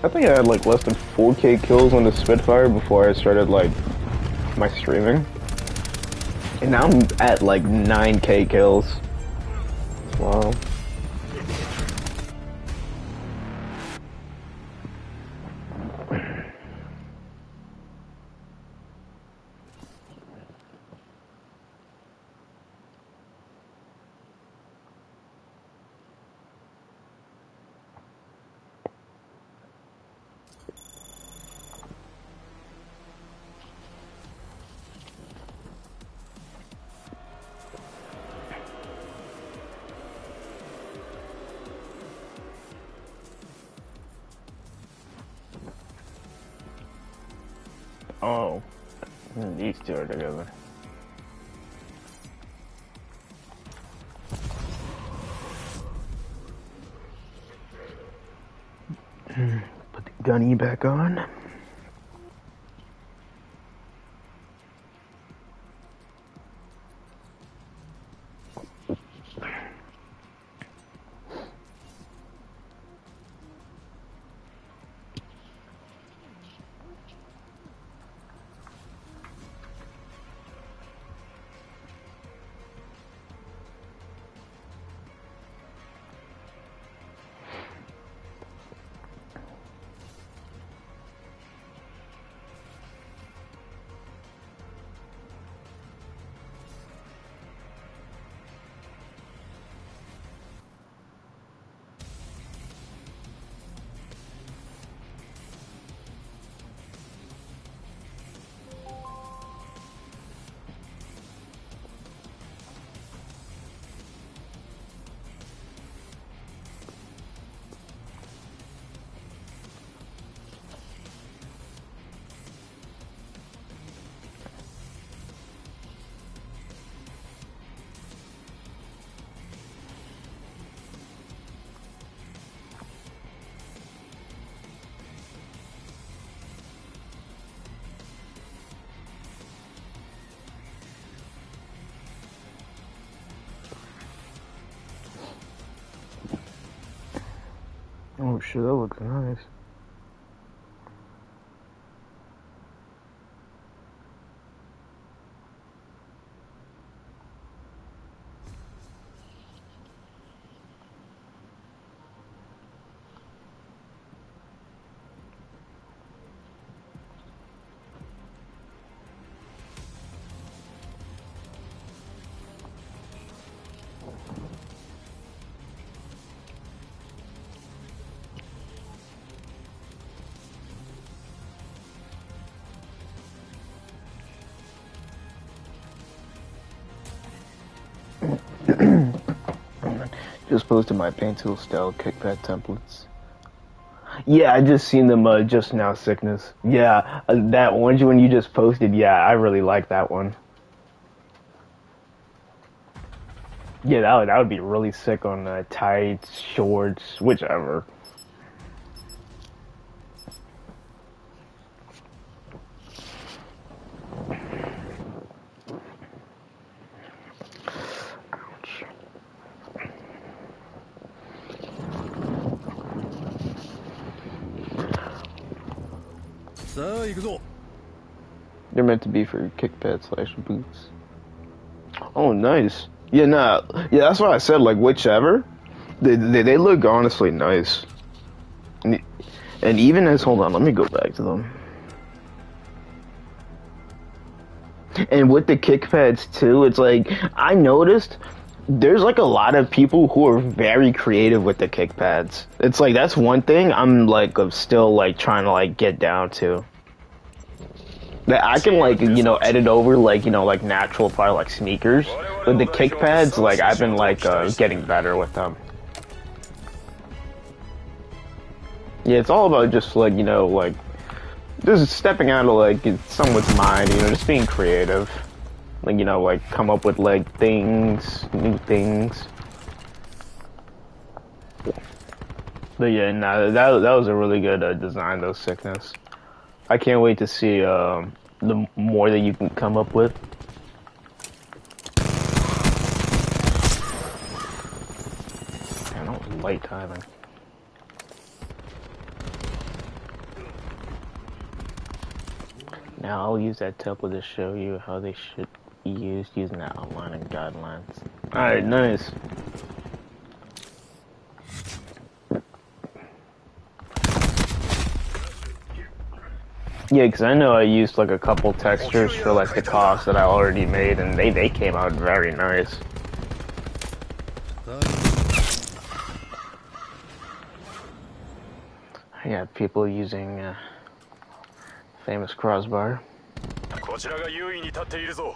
I think I had like less than 4K kills on the Spitfire before I started like my streaming. And now I'm at like 9K kills. Wow. Oh, these two are together. Put the gunny back on. Oh shit, that looks nice. Just posted my paint tool style kickpad templates. Yeah, I just seen them just now, Sickness. Yeah, that orange one you just posted, yeah, I really like that one. Yeah, that would be really sick on tights, shorts, whichever. They're meant to be for kickpad / boots. Oh, nice. Yeah, nah. Yeah, that's why I said, like, whichever. They look honestly nice. And even as, hold on, let me go back to them. And with the kick pads too, it's like, I noticed there's like a lot of people who are very creative with the kick pads. It's like, that's one thing I'm like, still like trying to like get down to. That I can like, you know, edit over like, you know, like natural file like sneakers. But the kick pads, like I've been like getting better with them. Yeah, it's all about just like, you know, like just stepping out of like someone's mind, you know, just being creative. Like, you know, like come up with like things, new things. But yeah, nah, that was a really good design though, Sickness. I can't wait to see the more that you can come up with. Man, that was light timing. Now I'll use that template to show you how they should be used using the outlining guidelines. Alright, nice. Yeah, because I know I used like a couple textures for like the cost that I already made, and they came out very nice. I got people using famous crossbar. こちらが優位に立っているぞ。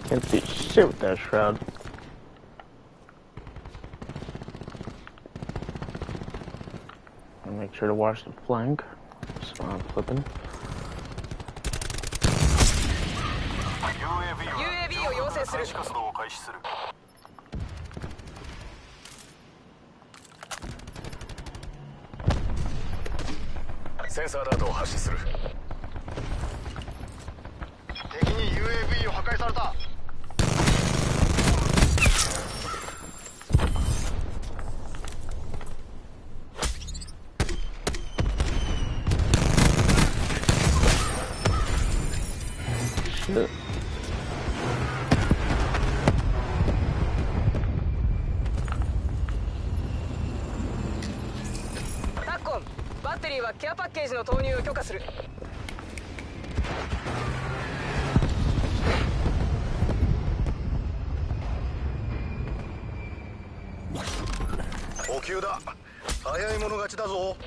Can't see shit with that shroud. Make sure to watch the flank. So I'm flipping. UAV を要請する。センサーラードを発射する。敵に UAV を破壊された。タッコン、バッテリーはケアパッケージの投入を許可する。補給だ。早い者勝ちだぞ。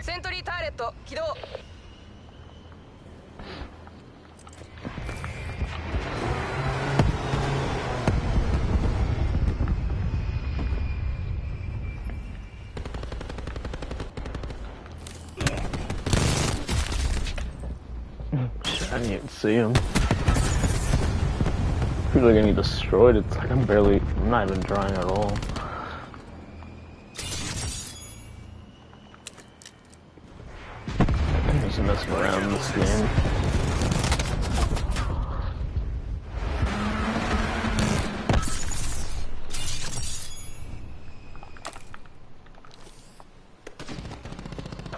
セントリーターレット起動。I didn't even see him. I feel like getting destroyed. It's like I'm not even trying at all. I'm just messing around in this game.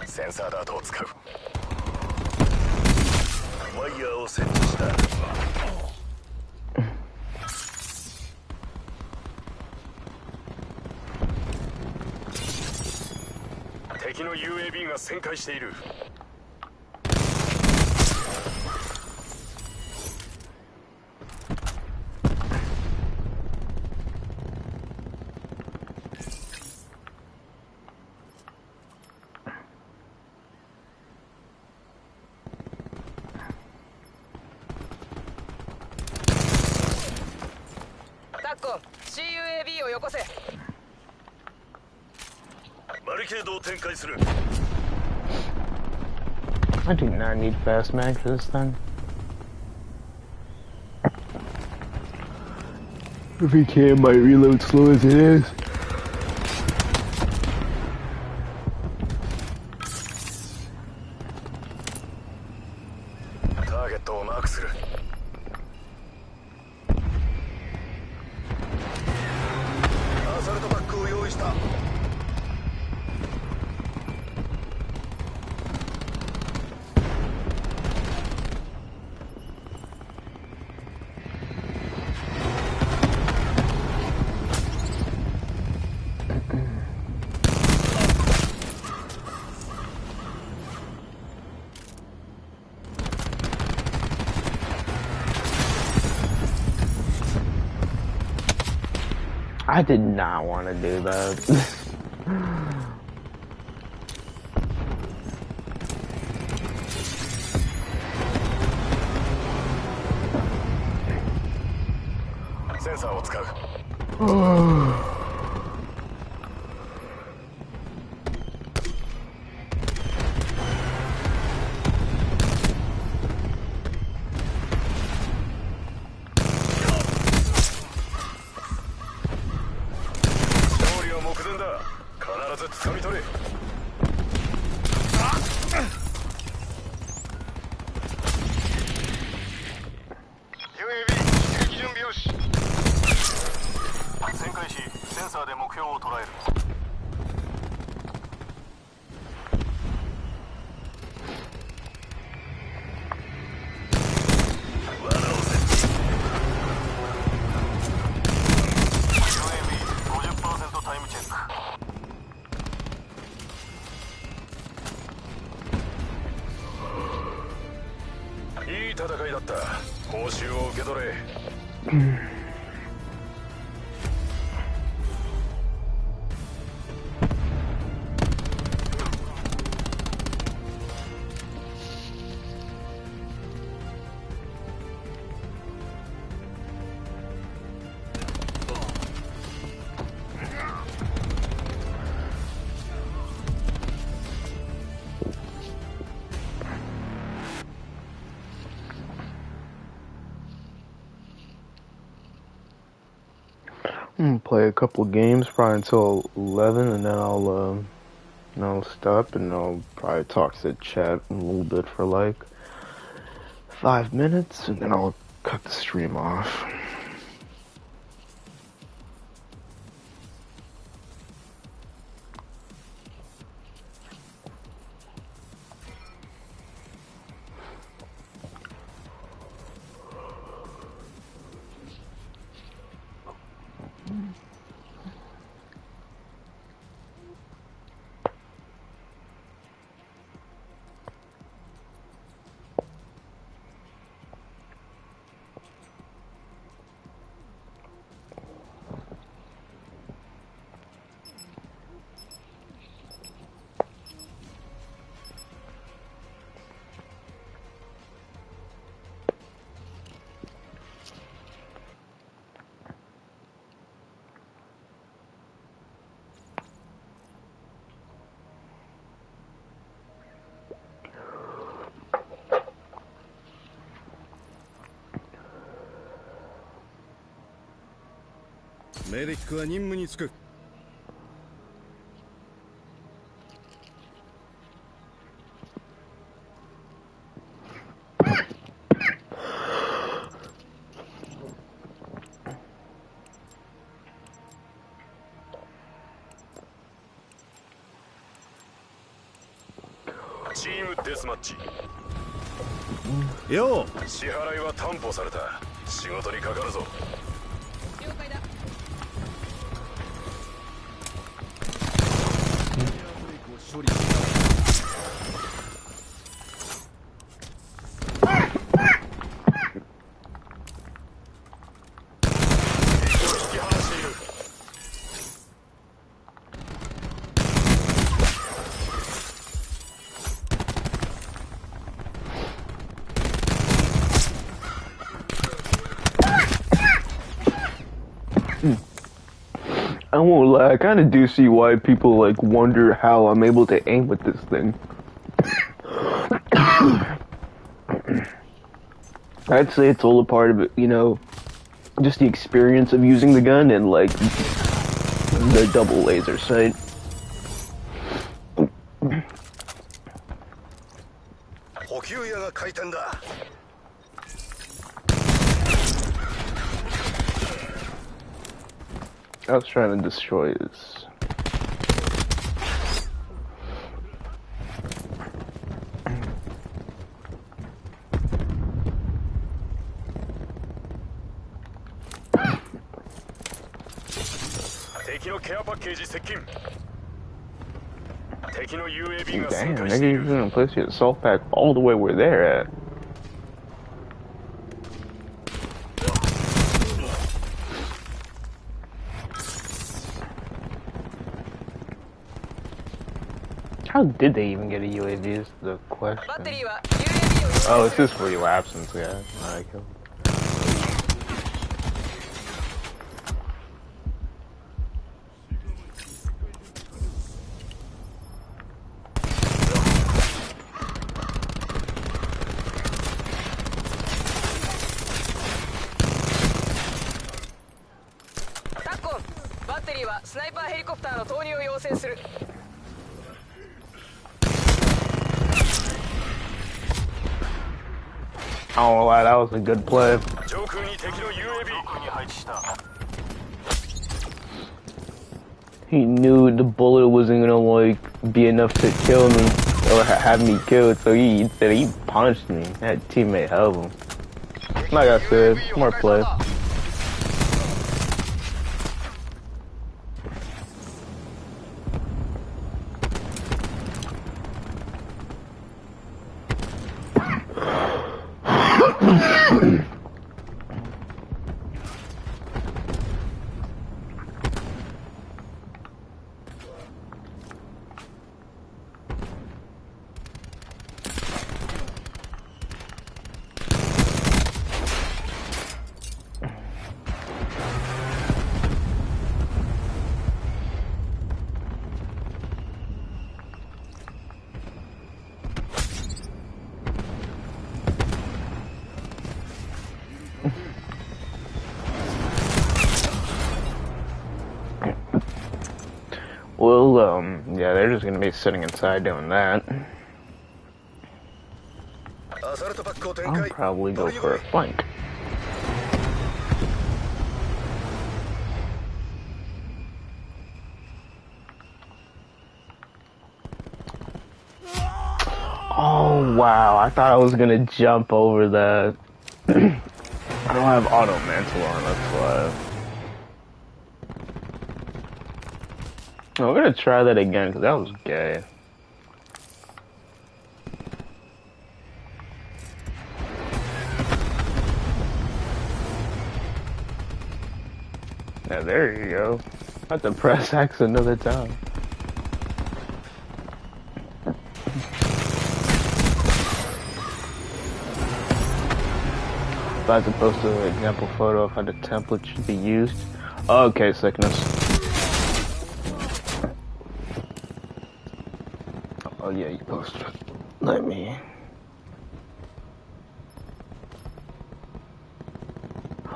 Sensor dart を使う。ワイヤーを設置した。敵の UAV が旋回している。タッコン、CUAV をよこせ。バリケードを展開する。I do not need fast mag for this thing. If he can, might reload slow as it is. Target をマークする。アサルトバッグを用意した。I did not want to do that. Sensor を使う。いい戦いだった。報酬を受け取れ。I'm gonna play a couple games probably until 11, and then I'll stop and I'll probably talk to the chat a little bit for like 5 minutes, and then I'll cut the stream off. Team Deathmatch. よう。支払いは担保された。仕事にかかるぞ。了解だ。I won't lie, I kind of do see why people like wonder how I'm able to aim with this thing. I'd say it's all a part of it, you know, just the experience of using the gun and like the double laser sight. I was trying to destroy his. Damn, nigga, you're gonna place your assault pack all the way where they're at. How did they even get a UAV is the question. Oh, it's just for your absence, yeah. Alright, cool. I don't know why, that was a good play. He knew the bullet wasn't gonna like be enough to kill me or have me killed, so he punched me. That teammate helped him. Like I said, more play. Well, yeah, they're just gonna be sitting inside doing that. I'll probably go for a flank. Oh, wow, I thought I was gonna jump over that. I don't have auto mantle on, that's why. I'm gonna try that again, because that was gay. Yeah, there you go. I have to press X another time. If I had to post an example photo of how the template should be used. Okay, sickness. Oh yeah, you posted it. Let me.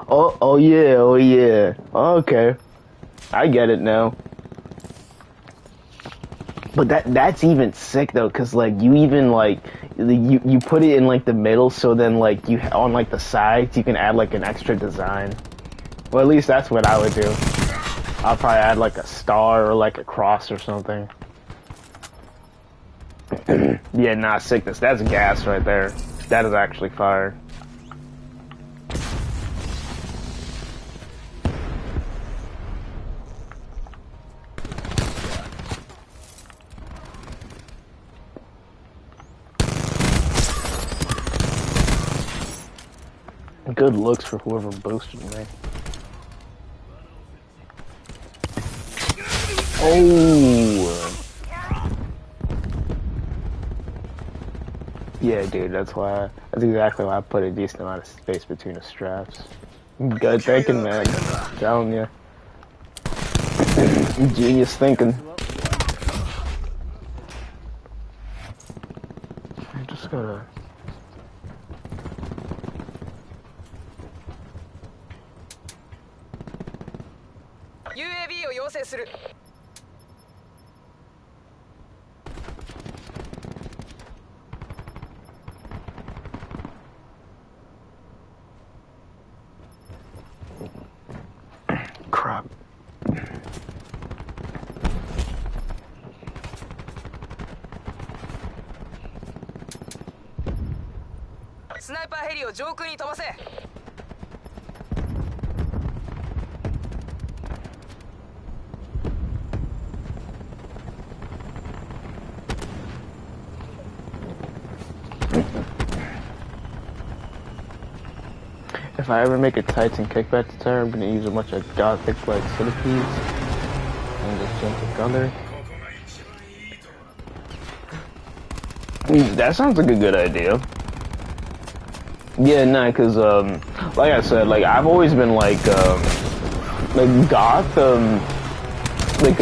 Oh yeah, oh yeah. Okay. I get it now. But that's even sick though, cause like you even like you put it in like the middle, so then like you on like the sides you can add like an extra design. Well, at least that's what I would do. I'll probably add like a star or like a cross or something. Yeah, nah, sickness. That's gas right there. That is actually fire. Good looks for whoever boosted me. Oh! Yeah, dude, that's exactly why I put a decent amount of space between the straps. Good thinking, man. I'm telling you. Genius thinking. I just gotta... UAV を要請する。Crap. スナイパーヘリを上空に飛ばせ。If I ever make a Titan kickback deterrent, I'm gonna use a bunch of gothic like centipedes and just jump the gunner. That sounds like a good idea. Yeah, nah, cause like I said, like I've always been like goth, like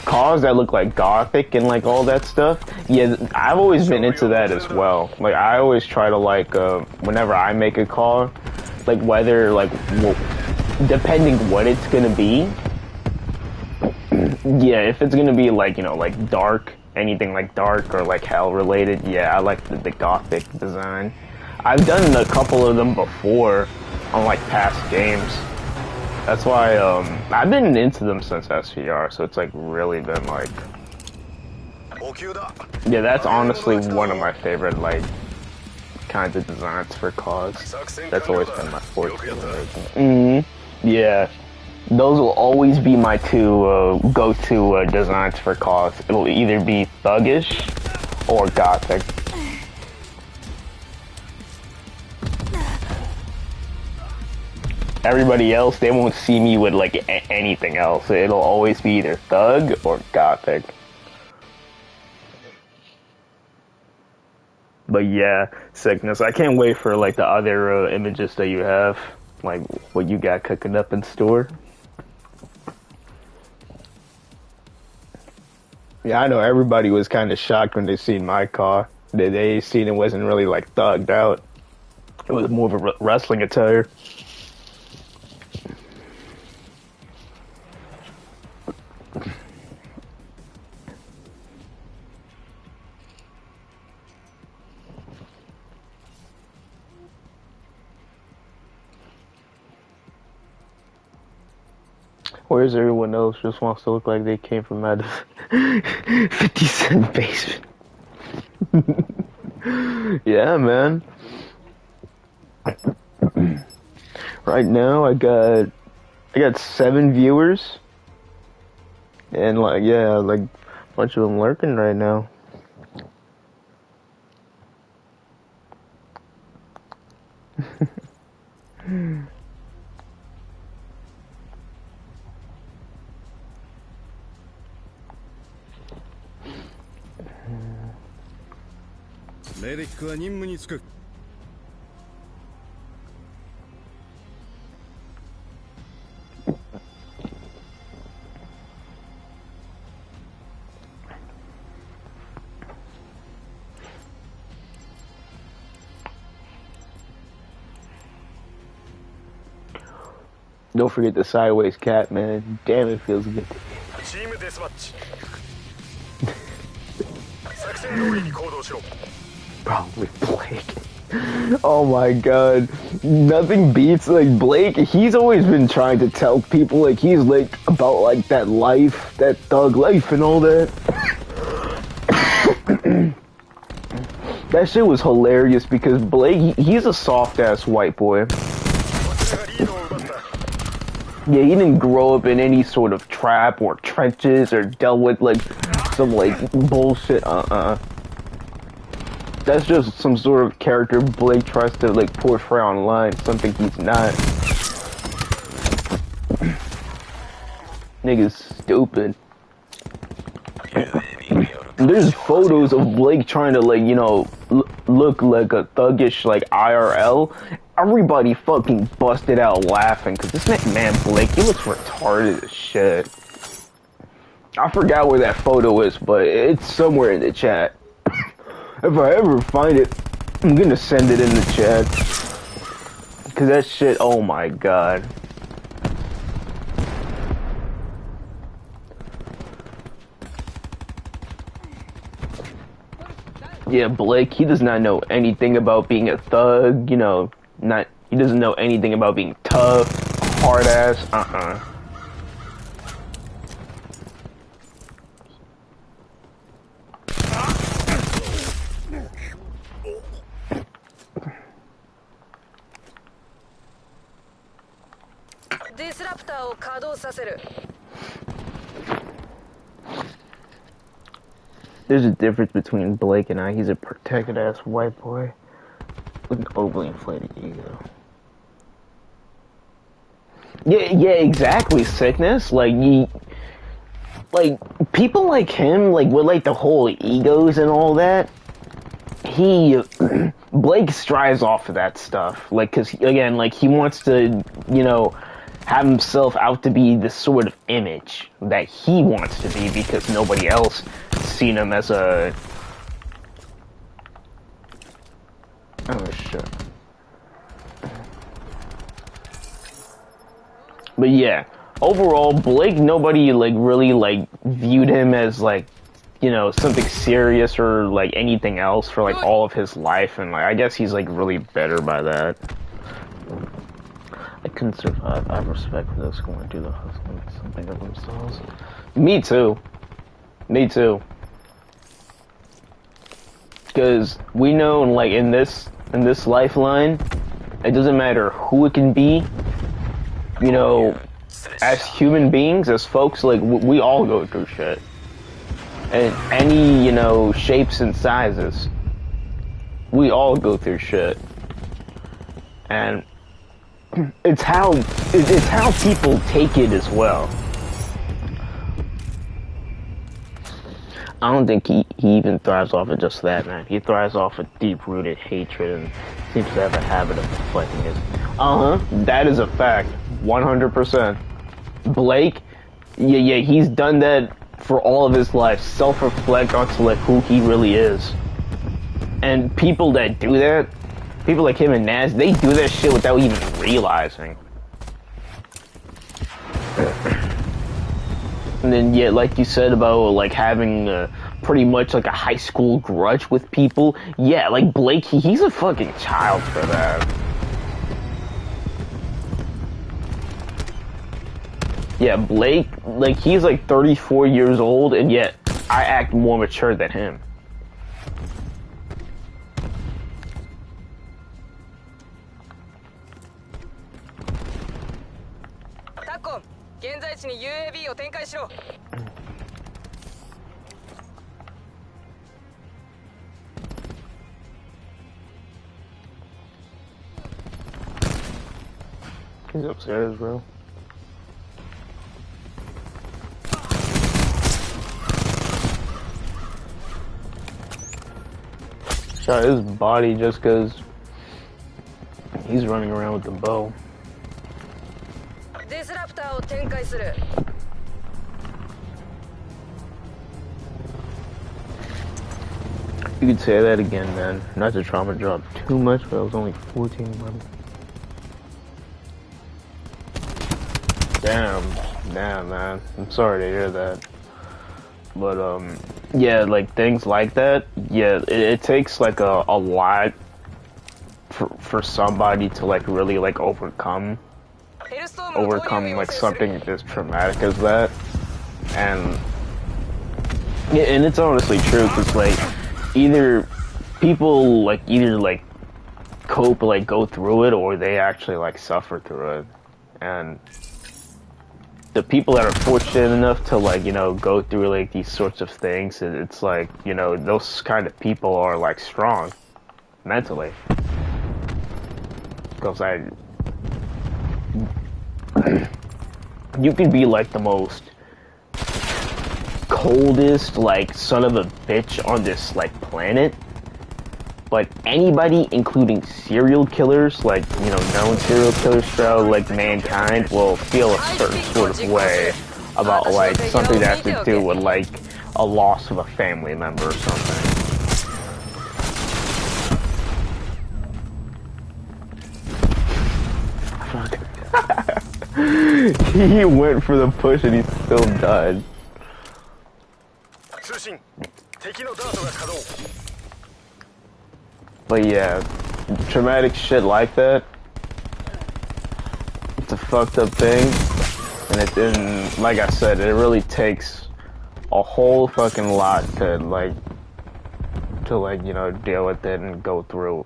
cars that look like gothic and like all that stuff. Yeah, I've always been into that as well. Like I always try to like whenever I make a car, like whether like depending what it's gonna be. Yeah, if it's gonna be like like dark, anything like dark or like hell related, yeah, I like the gothic design. I've done a couple of them before on like past games. That's why I've been into them since SVR, so it's like really been like, yeah, that's honestly one of my favorite like kinds of designs for cars. That's always been my forte. Yeah, those will always be my two go-to designs for cars. It'll either be thuggish or gothic. everybody else, they won't see me with like anything else. It'll always be either thug or gothic. But yeah, Sickness. I can't wait for like the other images that you have, like what you got cooking up in store. Yeah, I know everybody was kind of shocked when they seen my car. They seen it wasn't really like thugged out. It was more of a wrestling attire. Whereas everyone else just wants to look like they came from out of 50 Cent basement. Yeah, man. Right now, I got 7 viewers, and like a bunch of them lurking right now. Don't forget the sideways cat, man. Damn, it feels good. Probably Blake. Oh my god. Nothing beats like Blake. He's always been trying to tell people like he's like about like that life, that thug life and all that. That shit was hilarious because Blake, he's a soft ass white boy. Yeah, he didn't grow up in any sort of trap or trenches or dealt with like some like bullshit. That's just some sort of character Blake tries to like portray online, something he's not. Nigga's stupid. There's photos of Blake trying to like, you know, look like a thuggish like IRL. Everybody fucking busted out laughing because this man Blake, he looks retarded as shit. I forgot where that photo is, but it's somewhere in the chat. If I ever find it, I'm gonna send it in the chat. Cause that shit, oh my god. Yeah, Blake, he does not know anything about being a thug, you know, he doesn't know anything about being tough, hard ass, There's a difference between Blake and I. He's a protected ass white boy with an overly inflated ego. Yeah, exactly, Sickness. Like people like him, like with like the whole egos and all that. Blake strives off of that stuff. Like, cause again, like he wants to, you know, have himself out to be this sort of image that he wants to be because nobody else seen him as a... Oh, shit. But yeah, overall, Blake, nobody, like, really, like, viewed him as, like, you know, something serious or, like, anything else for, like, all of his life, and, like, I guess he's, like, really bitter by that. I couldn't survive. I have respect for those who want to do the hustle and something of themselves. Me too. Me too. Because we know, like, in this lifeline, it doesn't matter who it can be. You know, as human beings, as folks, like, we all go through shit. And any, you know, shapes and sizes. We all go through shit. And it's how people take it as well. I don't think he even thrives off of just that, man. He thrives off of deep-rooted hatred and seems to have a habit of deflecting it. That is a fact. 100%. Blake, yeah, he's done that for all of his life. Self-reflect onto, like, who he really is. And people that do that, people like him and Naz, they do that shit without even realizing. And then, yeah, like you said about, like, having pretty much, like, a high school grudge with people. Yeah, like, Blake, he's a fucking child for that. Yeah, Blake, like, he's, like, 34 years old, and yet I act more mature than him. Taco, 現在地に UAV を展開しろ。He's upstairs, bro. Shot his body just because he's running around with the bow. ディスラプターを展開する。You could say that again, man. Not to trauma drop too much, but I was only 14, buddy. Damn, man. I'm sorry to hear that. But, yeah, like, things like that, yeah, it takes, like, a lot for somebody to, like, really, like, overcome, like, something as traumatic as that. And, yeah, and it's honestly true, because, like, either people, like, cope, like, go through it, or they actually, like, suffer through it. And the people that are fortunate enough to, like, you know, go through, like, these sorts of things, it's like, you know, those kind of people are, like, strong mentally. Because you can be, like, the most coldest, like, son of a bitch on this, like, planet, but anybody, including serial killers, like, you know, known serial killers throughout, like, mankind, will feel a certain sort of way about, like, something that has to do with, like, a loss of a family member or something. He went for the push and he still died. But yeah, traumatic shit like that, it's a fucked up thing, and it didn't, like I said, it really takes a whole fucking lot to like, you know, deal with it and go through.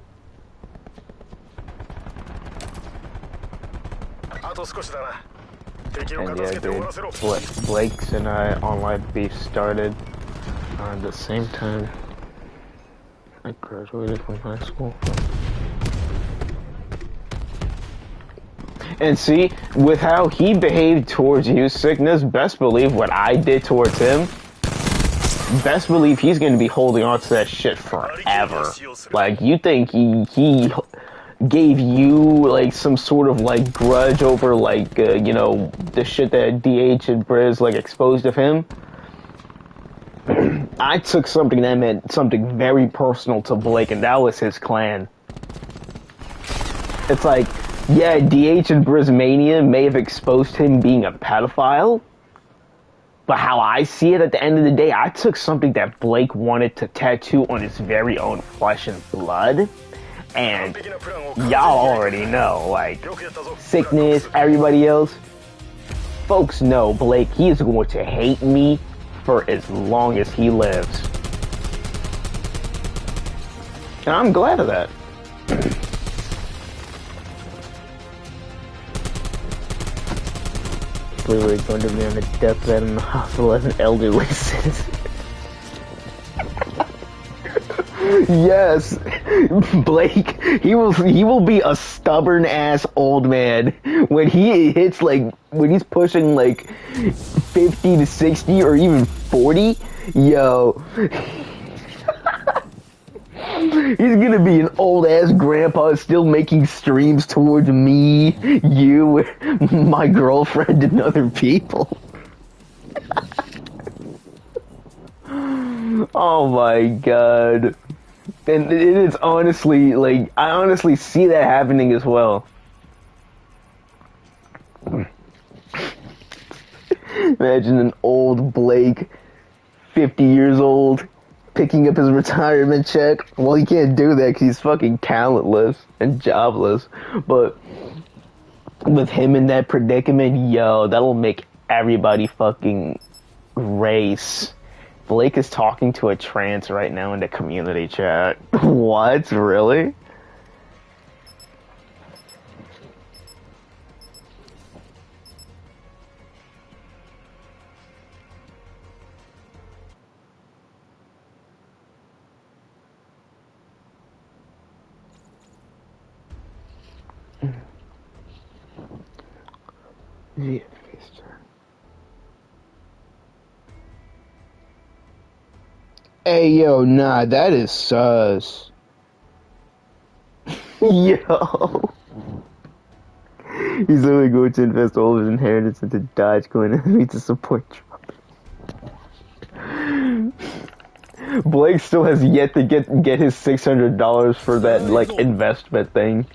And yeah, dude, Blake's and I online beef started at the same time I graduated from high school. And see, with how he behaved towards you, Sickness, best believe what I did towards him, best believe he's gonna be holding on to that shit forever. Like, you think he gave you, like, some sort of, like, grudge over, like, you know, the shit that DH and Briz, like, exposed of him? I took something that meant something very personal to Blake, and that was his clan. It's like, yeah, DH and Brizmania may have exposed him being a pedophile, but how I see it at the end of the day, I took something that Blake wanted to tattoo on his very own flesh and blood, and y'all already know, like, Sickness, everybody else, folks know Blake, he is going to hate me for as long as he lives. And I'm glad of that. Literally going to be on a deathbed in the hospital as an elderly citizen. Yes, Blake, he will be a stubborn ass old man when he hits like when he's pushing like 50 to 60 or even 40. Yo, he's gonna be an old ass grandpa still making streams towards me, you, my girlfriend, and other people. Oh my god. And it is honestly, like, I honestly see that happening as well. Imagine an old Blake, 50 years old, picking up his retirement check. Well, he can't do that because he's fucking talentless and jobless. But with him in that predicament, yo, that'll make everybody fucking race. Blake is talking to a trans right now in the community chat. What? Really? Yeah. Hey, yo, nah, that is sus. Yo. He's literally going to invest all of his inheritance into Dogecoin and needs to support Trump. Blake still has yet to get his $600 for that, like, investment thing.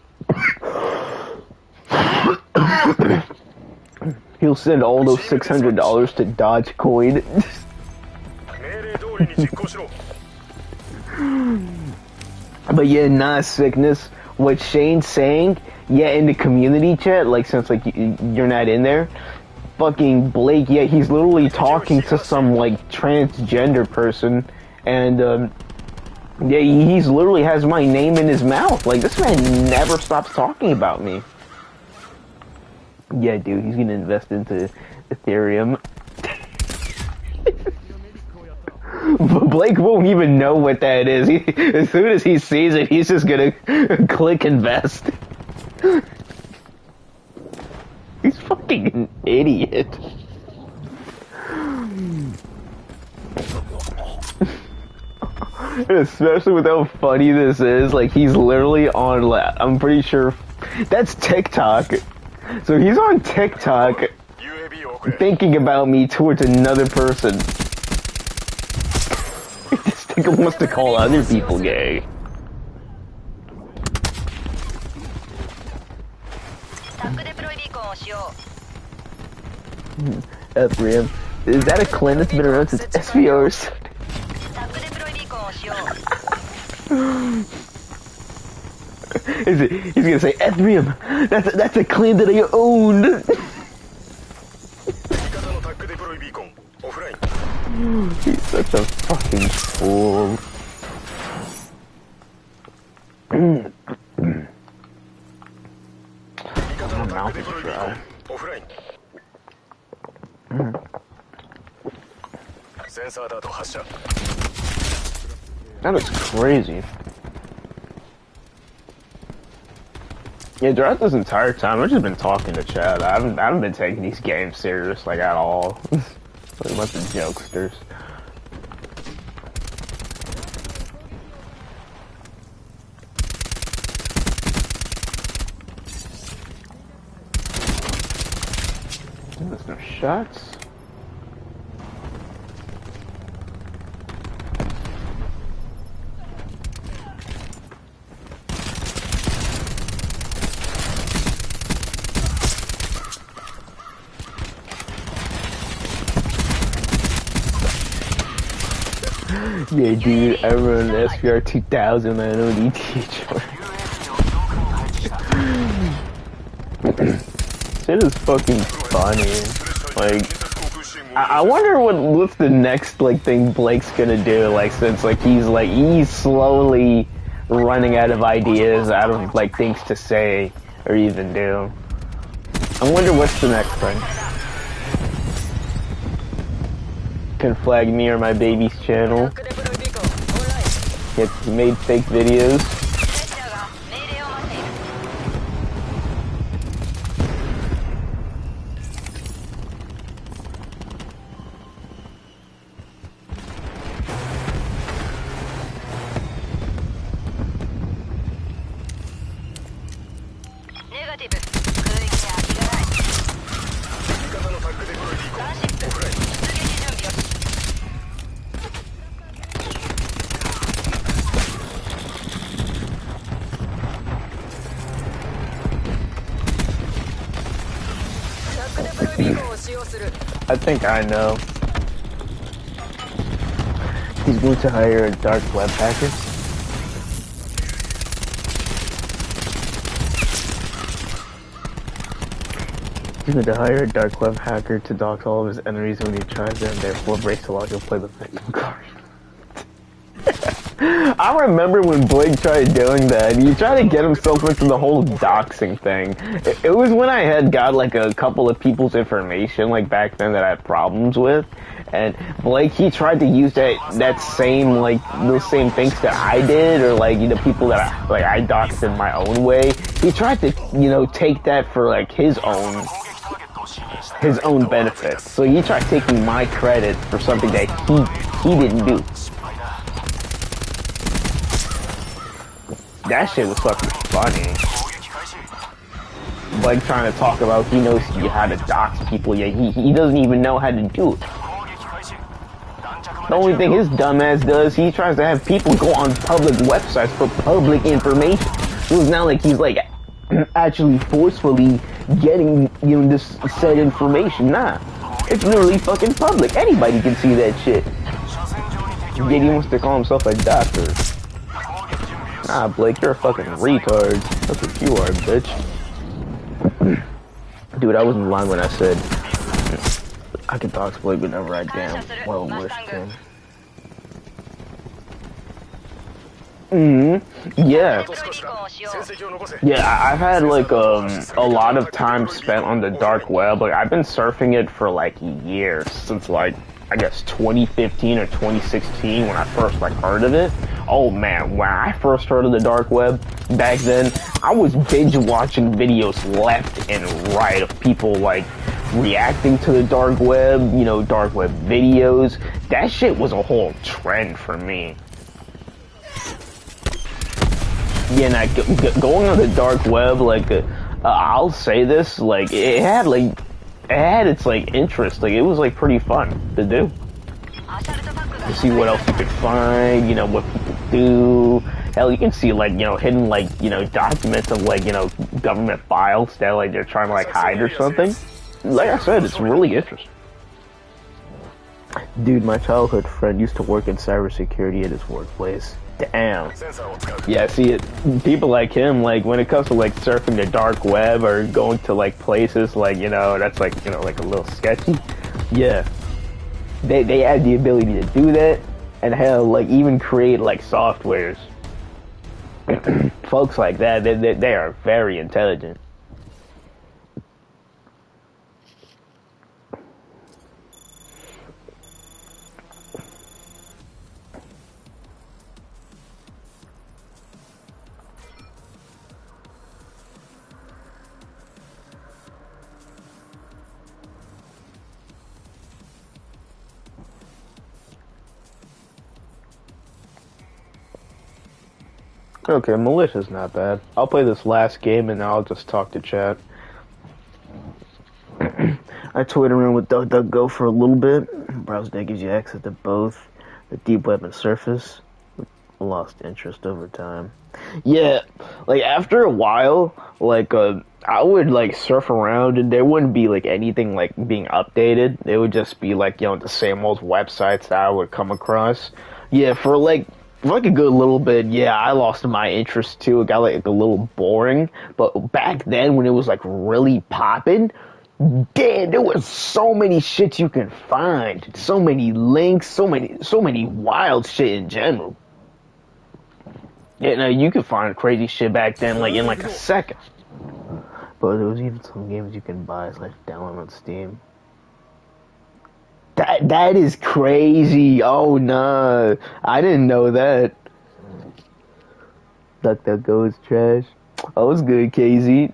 He'll send all those $600 to Dogecoin. But yeah, nah, sickness. What Shane's saying, yeah, in the community chat, like, since, like, you're not in there, fucking Blake, yeah, he's literally talking to some, like, transgender person, and, yeah, he's literally has my name in his mouth. Like, this man never stops talking about me. Yeah, dude, he's gonna invest into Ethereum. Blake won't even know what that is. As soon as he sees it, he's just gonna click invest. He's fucking an idiot. Especially with how funny this is, like, he's literally on, I'm pretty sure, that's TikTok. So he's on TikTok thinking about me towards another person. This nigga wants to call other people gay. Ephraim. Is that a clan that's been around since SVOs? Is it? He's gonna say Ephraim. That's a clan that I owned. He's such a fucking fool. My mouth is dry. That is crazy. Yeah, throughout this entire time, I've just been talking to Chad. I haven't been taking these games serious, like, at all. Like a bunch of jokesters. There's no shots. Yeah, dude, I run SPR 2000 on ODT. Shit is fucking funny. Like, I wonder what's the next, like, thing Blake's gonna do, like, since, like, he's slowly running out of ideas, out of, like, things to say or even do. I wonder what's the next thing. Can flag me or my baby's channel. Get made fake videos. I think I know. He's going to hire a dark web hacker. He's going to hire a dark web hacker to dox all of his enemies when he tries them, therefore breaks the lock and play the victim card. I remember when Blake tried doing that. He tried to get himself into the whole doxing thing. It was when I had got like a couple of people's information like back then that I had problems with, and Blake, he tried to use that same like those same things that I did, or like people that I doxed in my own way. He tried to take that for like his own benefit. So he tried taking my credit for something that he didn't do. That shit was fucking funny. Like trying to talk about he knows how to dox people, yet he doesn't even know how to do it. The only thing his dumbass does, he tries to have people go on public websites for public information. So it's not like he's like actually forcefully getting this said information. Nah, it's literally fucking public. Anybody can see that shit. Yet he wants to call himself a doctor. Nah, Blake, you're a fucking retard. That's what you are, bitch. Dude, I wasn't lying when I said I could dox Blake whenever I damn well wish to. Yeah. Yeah, I've had like a lot of time spent on the dark web. Like I've been surfing it for like years, since like I guess 2015 or 2016 when I first like heard of it. Oh man, when I first heard of the dark web back then, I was binge watching videos left and right of people like reacting to the dark web, dark web videos. That shit was a whole trend for me. Yeah, now going on the dark web, like I'll say this, like it had its like interest. Like it was like pretty fun to do. To see what else you could find, what people do. Hell, you can see like, hidden like, documents of like, government files that like they're trying to like hide or something. Like I said, it's really interesting. Dude, my childhood friend used to work in cybersecurity at his workplace. Damn. Yeah, see, people like him, like when it comes to like surfing the dark web or going to like places like, that's like, like a little sketchy. Yeah. They had the ability to do that, and hell, like even create like softwares. Folks like that, they are very intelligent. Okay, Militia's not bad. I'll play this last game and then I'll just talk to chat. I toyed around with DuckDuckGo for a little bit. Browser that gives you access to both the deep web and surface. Lost interest over time. Yeah, like after a while, like I would like surf around and there wouldn't be like anything like being updated. It would just be like, the same old websites that I would come across. Yeah, for like a good little bit, yeah, I lost my interest too. It got like a little boring. But back then, when it was like really popping, damn, there was so many shit you can find. So many links, so many wild shit in general. Yeah, you could find crazy shit back then, like in like a second. But there was even some games you can buy / download on Steam. That is crazy. Oh no, I didn't know that. DuckDuckGo is trash. Oh, it's good, KZ.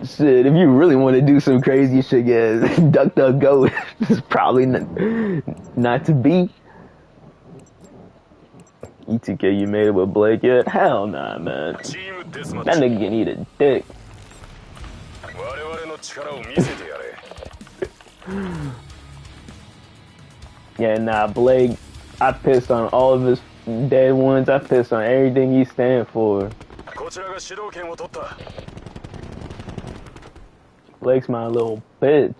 Shit, if you really want to do some crazy shit, yeah, DuckDuckGo is probably not to be. E2K, you made it with Blake yet? Hell nah, man. チームデスマッ That チ nigga can eat a dick. 我々の力を見せてやれ Yeah, nah, Blake, I pissed on all of his dead ones. I pissed on everything he stand for. こちらが主導権を取った Blake's my little bitch.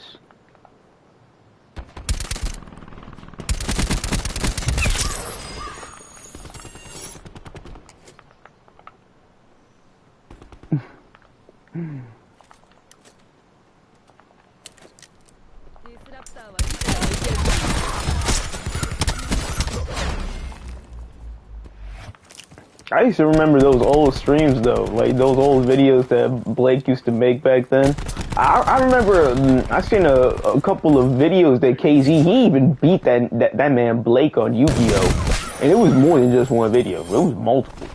I used to remember those old streams though, like those old videos that Blake used to make back then. I remember I seen a couple of videos that 𝐃𝐤𝐬𝐜𝐸, he even beat that man Blake on Yu-Gi-Oh! And it was more than just one video, it was multiple.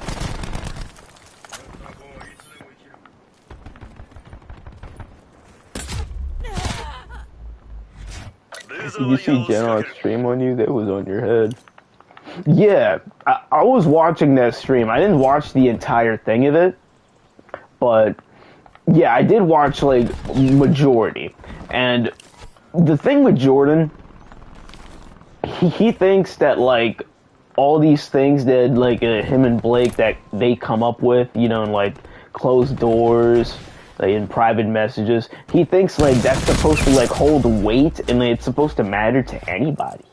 You see General stream on you? That was on your head. Yeah, I was watching that stream. I didn't watch the entire thing of it, but yeah, I did watch like majority. And the thing with Jordan, he thinks that like all these things that like him and Blake that they come up with, you know, in like closed doors, like in private messages, he thinks like that's supposed to like hold weight and like, it's supposed to matter to anybody,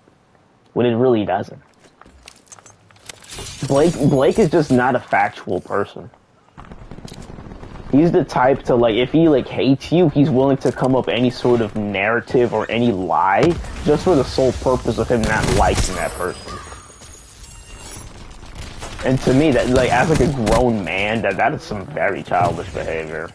when it really doesn't. Blake is just not a factual person. He's the type to like, if he like hates you, he's willing to come up any sort of narrative or any lie just for the sole purpose of him not liking that person. And to me, that like as like a grown man, that is some very childish behavior.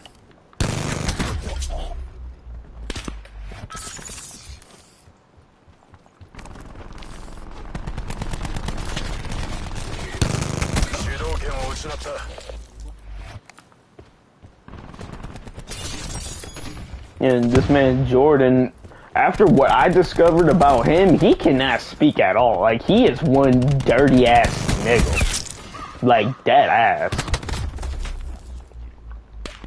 And this man Jordan, after what I discovered about him, he cannot speak at all. Like, he is one dirty ass nigga. Like, dead ass.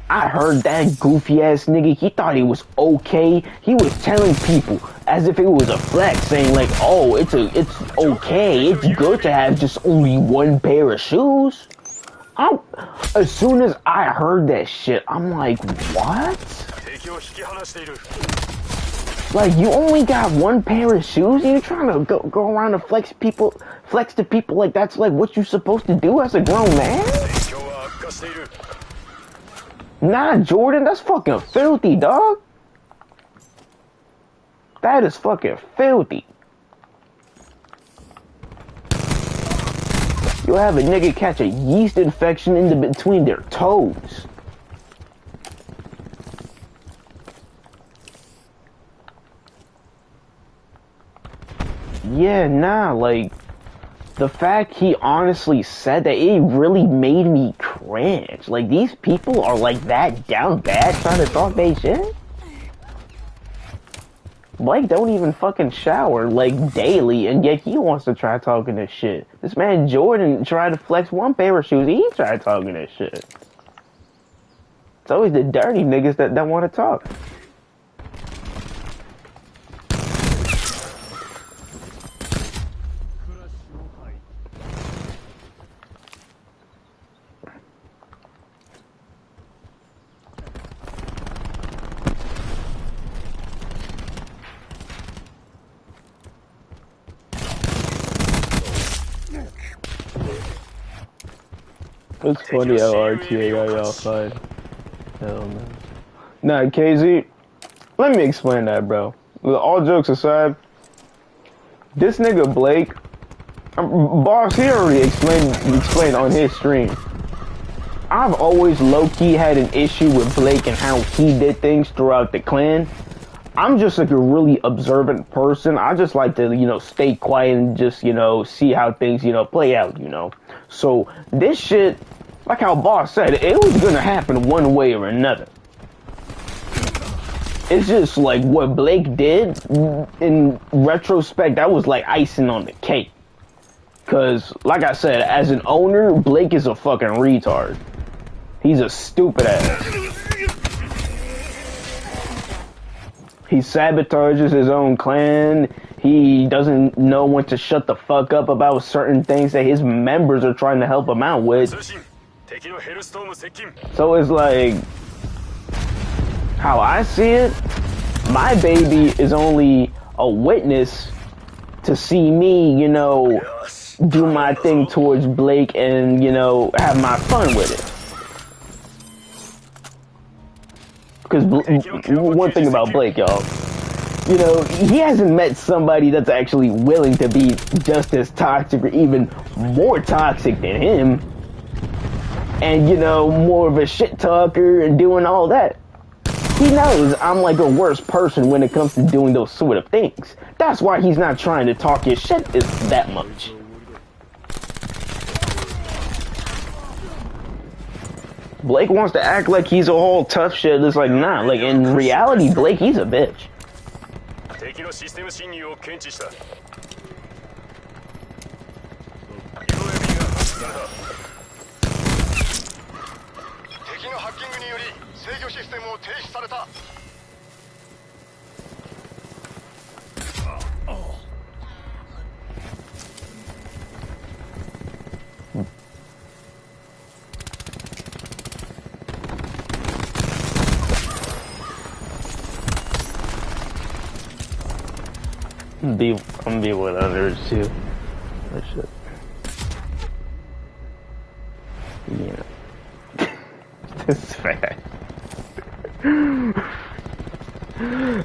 I heard that goofy ass nigga, he thought he was okay. He was telling people as if it was a flex, saying like, oh, it's okay, it's good to have just only one pair of shoes. As soon as I heard that shit, I'm like, what? Like, you only got one pair of shoes? You trying to go around and flex to people like that's like what you supposed to do as a grown man? Nah, Jordan, that's fucking filthy, dog. That is fucking filthy. You'll have a nigga catch a yeast infection in between their toes. Yeah, nah, like, the fact he honestly said that, it really made me cringe. Like, these people are like that down bad trying to talk they shit? Blake don't even fucking shower, like, daily, and yet he wants to try talking this shit. This man Jordan tried to flex one pair of shoes, he tried talking this shit. It's always the dirty niggas that want to talk. It's funny how RTA got y'all fired. Hell no. Nah, 𝐾𝐤𝐬, let me explain that, bro. All jokes aside, this nigga Blake, Boss, he already explained on his stream. I've always low-key had an issue with Blake and how he did things throughout the clan. I'm just like a really observant person. I just like to, you know, stay quiet and just, you know, see how things, you know, play out, you know. So this shit, like how Boss said, it was gonna happen one way or another. It's just like what Blake did, in retrospect, that was like icing on the cake. Cause, like I said, as an owner, Blake is a fucking retard. He's a stupid ass. He sabotages his own clan. He doesn't know when to shut the fuck up about certain things that his members are trying to help him out with. So it's like, how I see it, my baby is only a witness to see me, you know, do my thing towards Blake and, you know, have my fun with it. Because one thing about Blake, y'all, you know, he hasn't met somebody that's actually willing to be just as toxic or even more toxic than him. And, you know, more of a shit talker and doing all that. He knows I'm like a worse person when it comes to doing those sort of things. That's why he's not trying to talk his shit that much. Blake wants to act like he's a whole tough shit. It's like, nah, like in reality, Blake, he's a bitch. I'm gonna be with others too. That shit. Yeah. This is bad.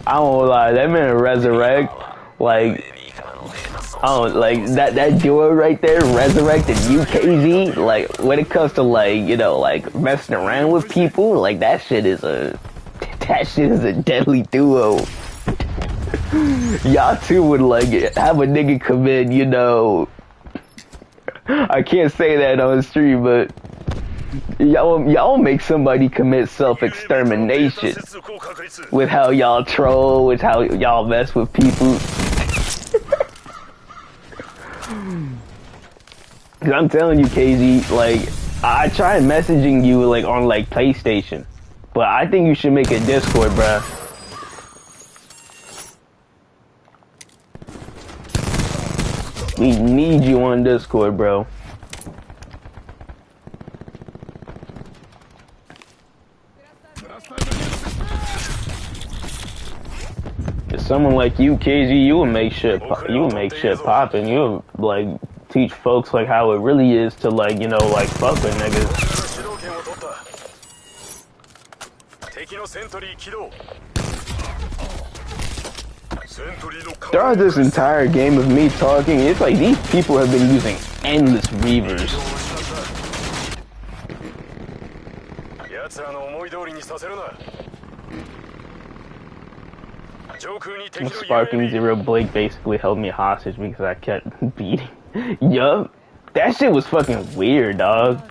I won't lie, that man Resurrect, like, oh, like that duo right there, Resurrect and 𝐒𝐤𝐬𝐜𝐸, like when it comes to like, you know, like messing around with people, like that shit is a deadly duo. Y'all two would like have a nigga commit, you know, I can't say that on the street, but y'all make somebody commit self-extermination with how y'all troll, with how y'all mess with people. Cause I'm telling you, 𝐾𝐤𝐬, like I tried messaging you like on like PlayStation, but I think you should make a Discord, bruh. We need you on Discord, bro. If someone like you, 𝐾𝐤𝐬, you would make shit poppin'. You would like teach folks like how it really is to like, you know, like fuck with niggas. Throughout this entire game of me talking, it's like these people have been using endless reavers. Sparking Zero, Blake basically held me hostage because I kept beating. Yup. That shit was fucking weird, dog.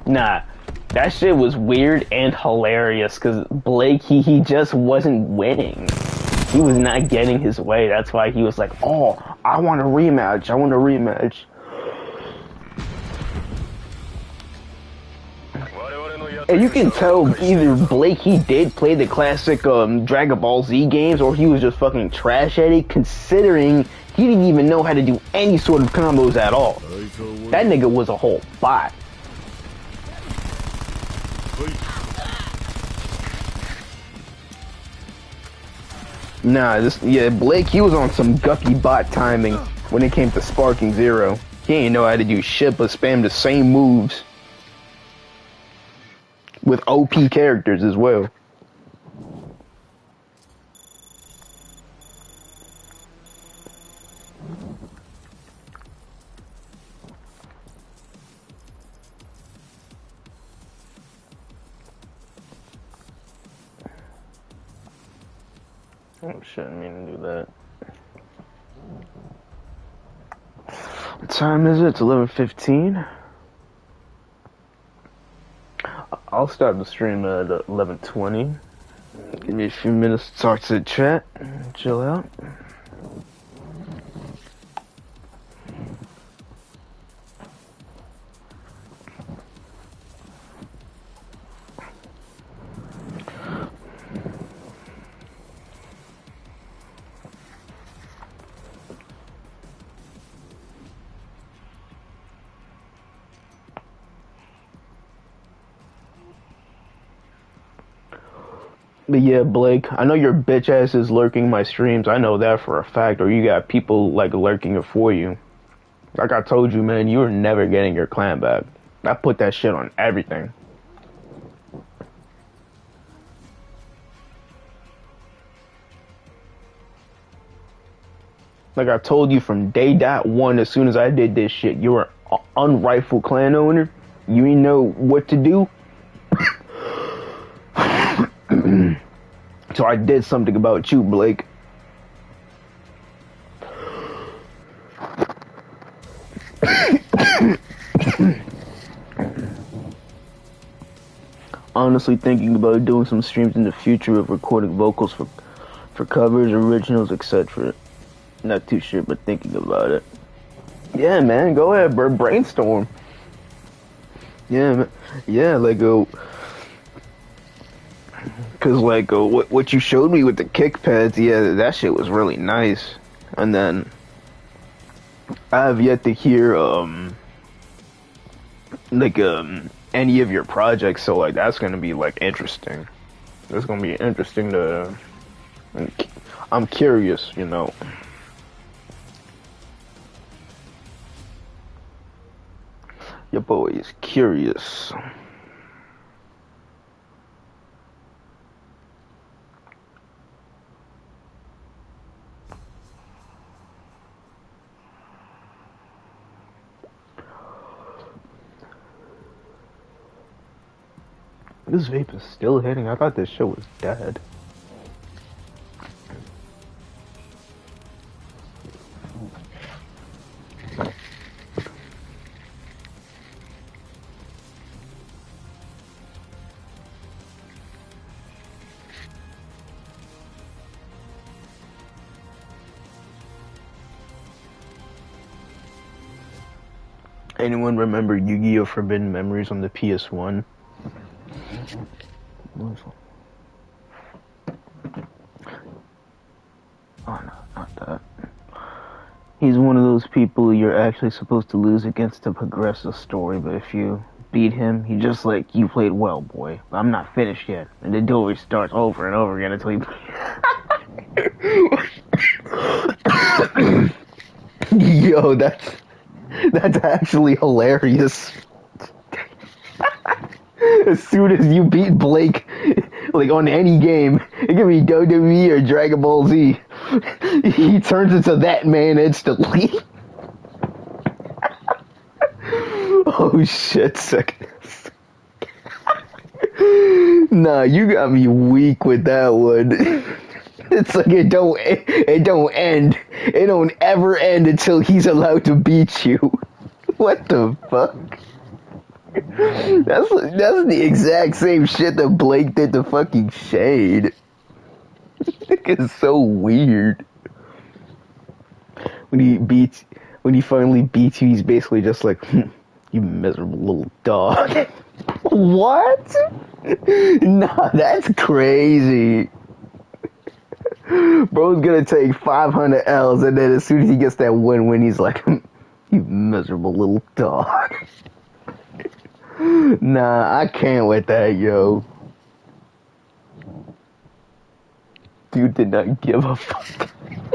Nah. That shit was weird and hilarious because Blake, he just wasn't winning. He was not getting his way. That's why he was like, oh, I want a rematch. I want a rematch. And you can tell either Blake, he did play the classic Dragon Ball Z games, or he was just fucking trash at it, considering he didn't even know how to do any sort of combos at all. That nigga was a whole bot. Nah, Blake, he was on some guppy bot timing when it came to Sparking Zero. He ain't know how to do shit but spam the same moves. With OP characters as well. Oh shit, I didn't mean to do that. What time is it? It's 11:15. I'll start the stream at 11:20. Give me a few minutes to talk to the chat, chill out. But yeah, Blake, I know your bitch ass is lurking my streams. I know that for a fact. Or you got people like lurking it for you. Like I told you, man, you're never getting your clan back. I put that shit on everything. Like I told you from day.1, as soon as I did this shit, you were an unrightful clan owner. You didn't know what to do. So I did something about you, Blake. Honestly thinking about doing some streams in the future of recording vocals for covers, originals, etc. Not too sure, but thinking about it. Yeah, man, go ahead, bro. Brainstorm. Yeah, like cause like what you showed me with the kick pads, yeah, that shit was really nice. And then I have yet to hear any of your projects, so like that's gonna be like interesting. That's gonna be interesting to. I'm curious, you know. Your boy is curious. This vape is still hitting. I thought this shit was dead. Anyone remember Yu-Gi-Oh! Forbidden Memories on the PS1? Oh no, not that. He's one of those people you're actually supposed to lose against to progress the story, but if you beat him, he just like, you played well, boy. But I'm not finished yet. And the duel restarts over and over again until he Yo, that's actually hilarious. As soon as you beat Blake, like on any game, it can be WWE or Dragon Ball Z, he turns into that man instantly. Oh shit, sickness. Nah, you got me weak with that one. It's like it don't end. It don't ever end until he's allowed to beat you. What the fuck? That's the exact same shit that Blake did to fucking Shade. It's so weird. When he finally beats you, he's basically just like, you miserable little dog. What? Nah, that's crazy. Bro's gonna take 500 L's, and then as soon as he gets that win, he's like, you miserable little dog. Nah, I can't with that, yo. Dude did not give a fuck.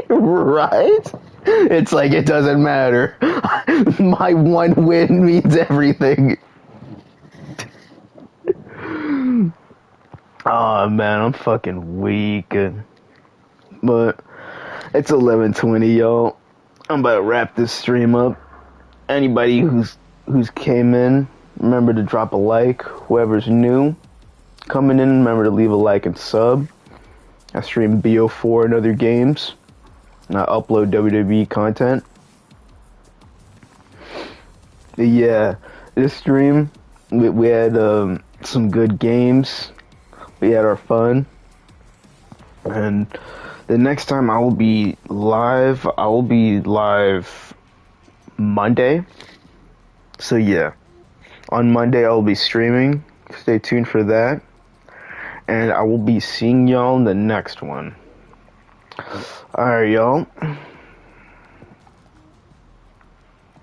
Right? It's like, it doesn't matter. My one win means everything. Oh man, I'm fucking weak. But it's 11:20, y'all. I'm about to wrap this stream up. Anybody who's came in, remember to drop a like. Whoever's new coming in, remember to leave a like and sub. I stream BO4 and other games, and I upload WWE content. Yeah, this stream we had some good games. We had our fun, and the next time I will be live Monday. So yeah, on Monday I'll be streaming. Stay tuned for that. And I will be seeing y'all in the next one. Alright, y'all.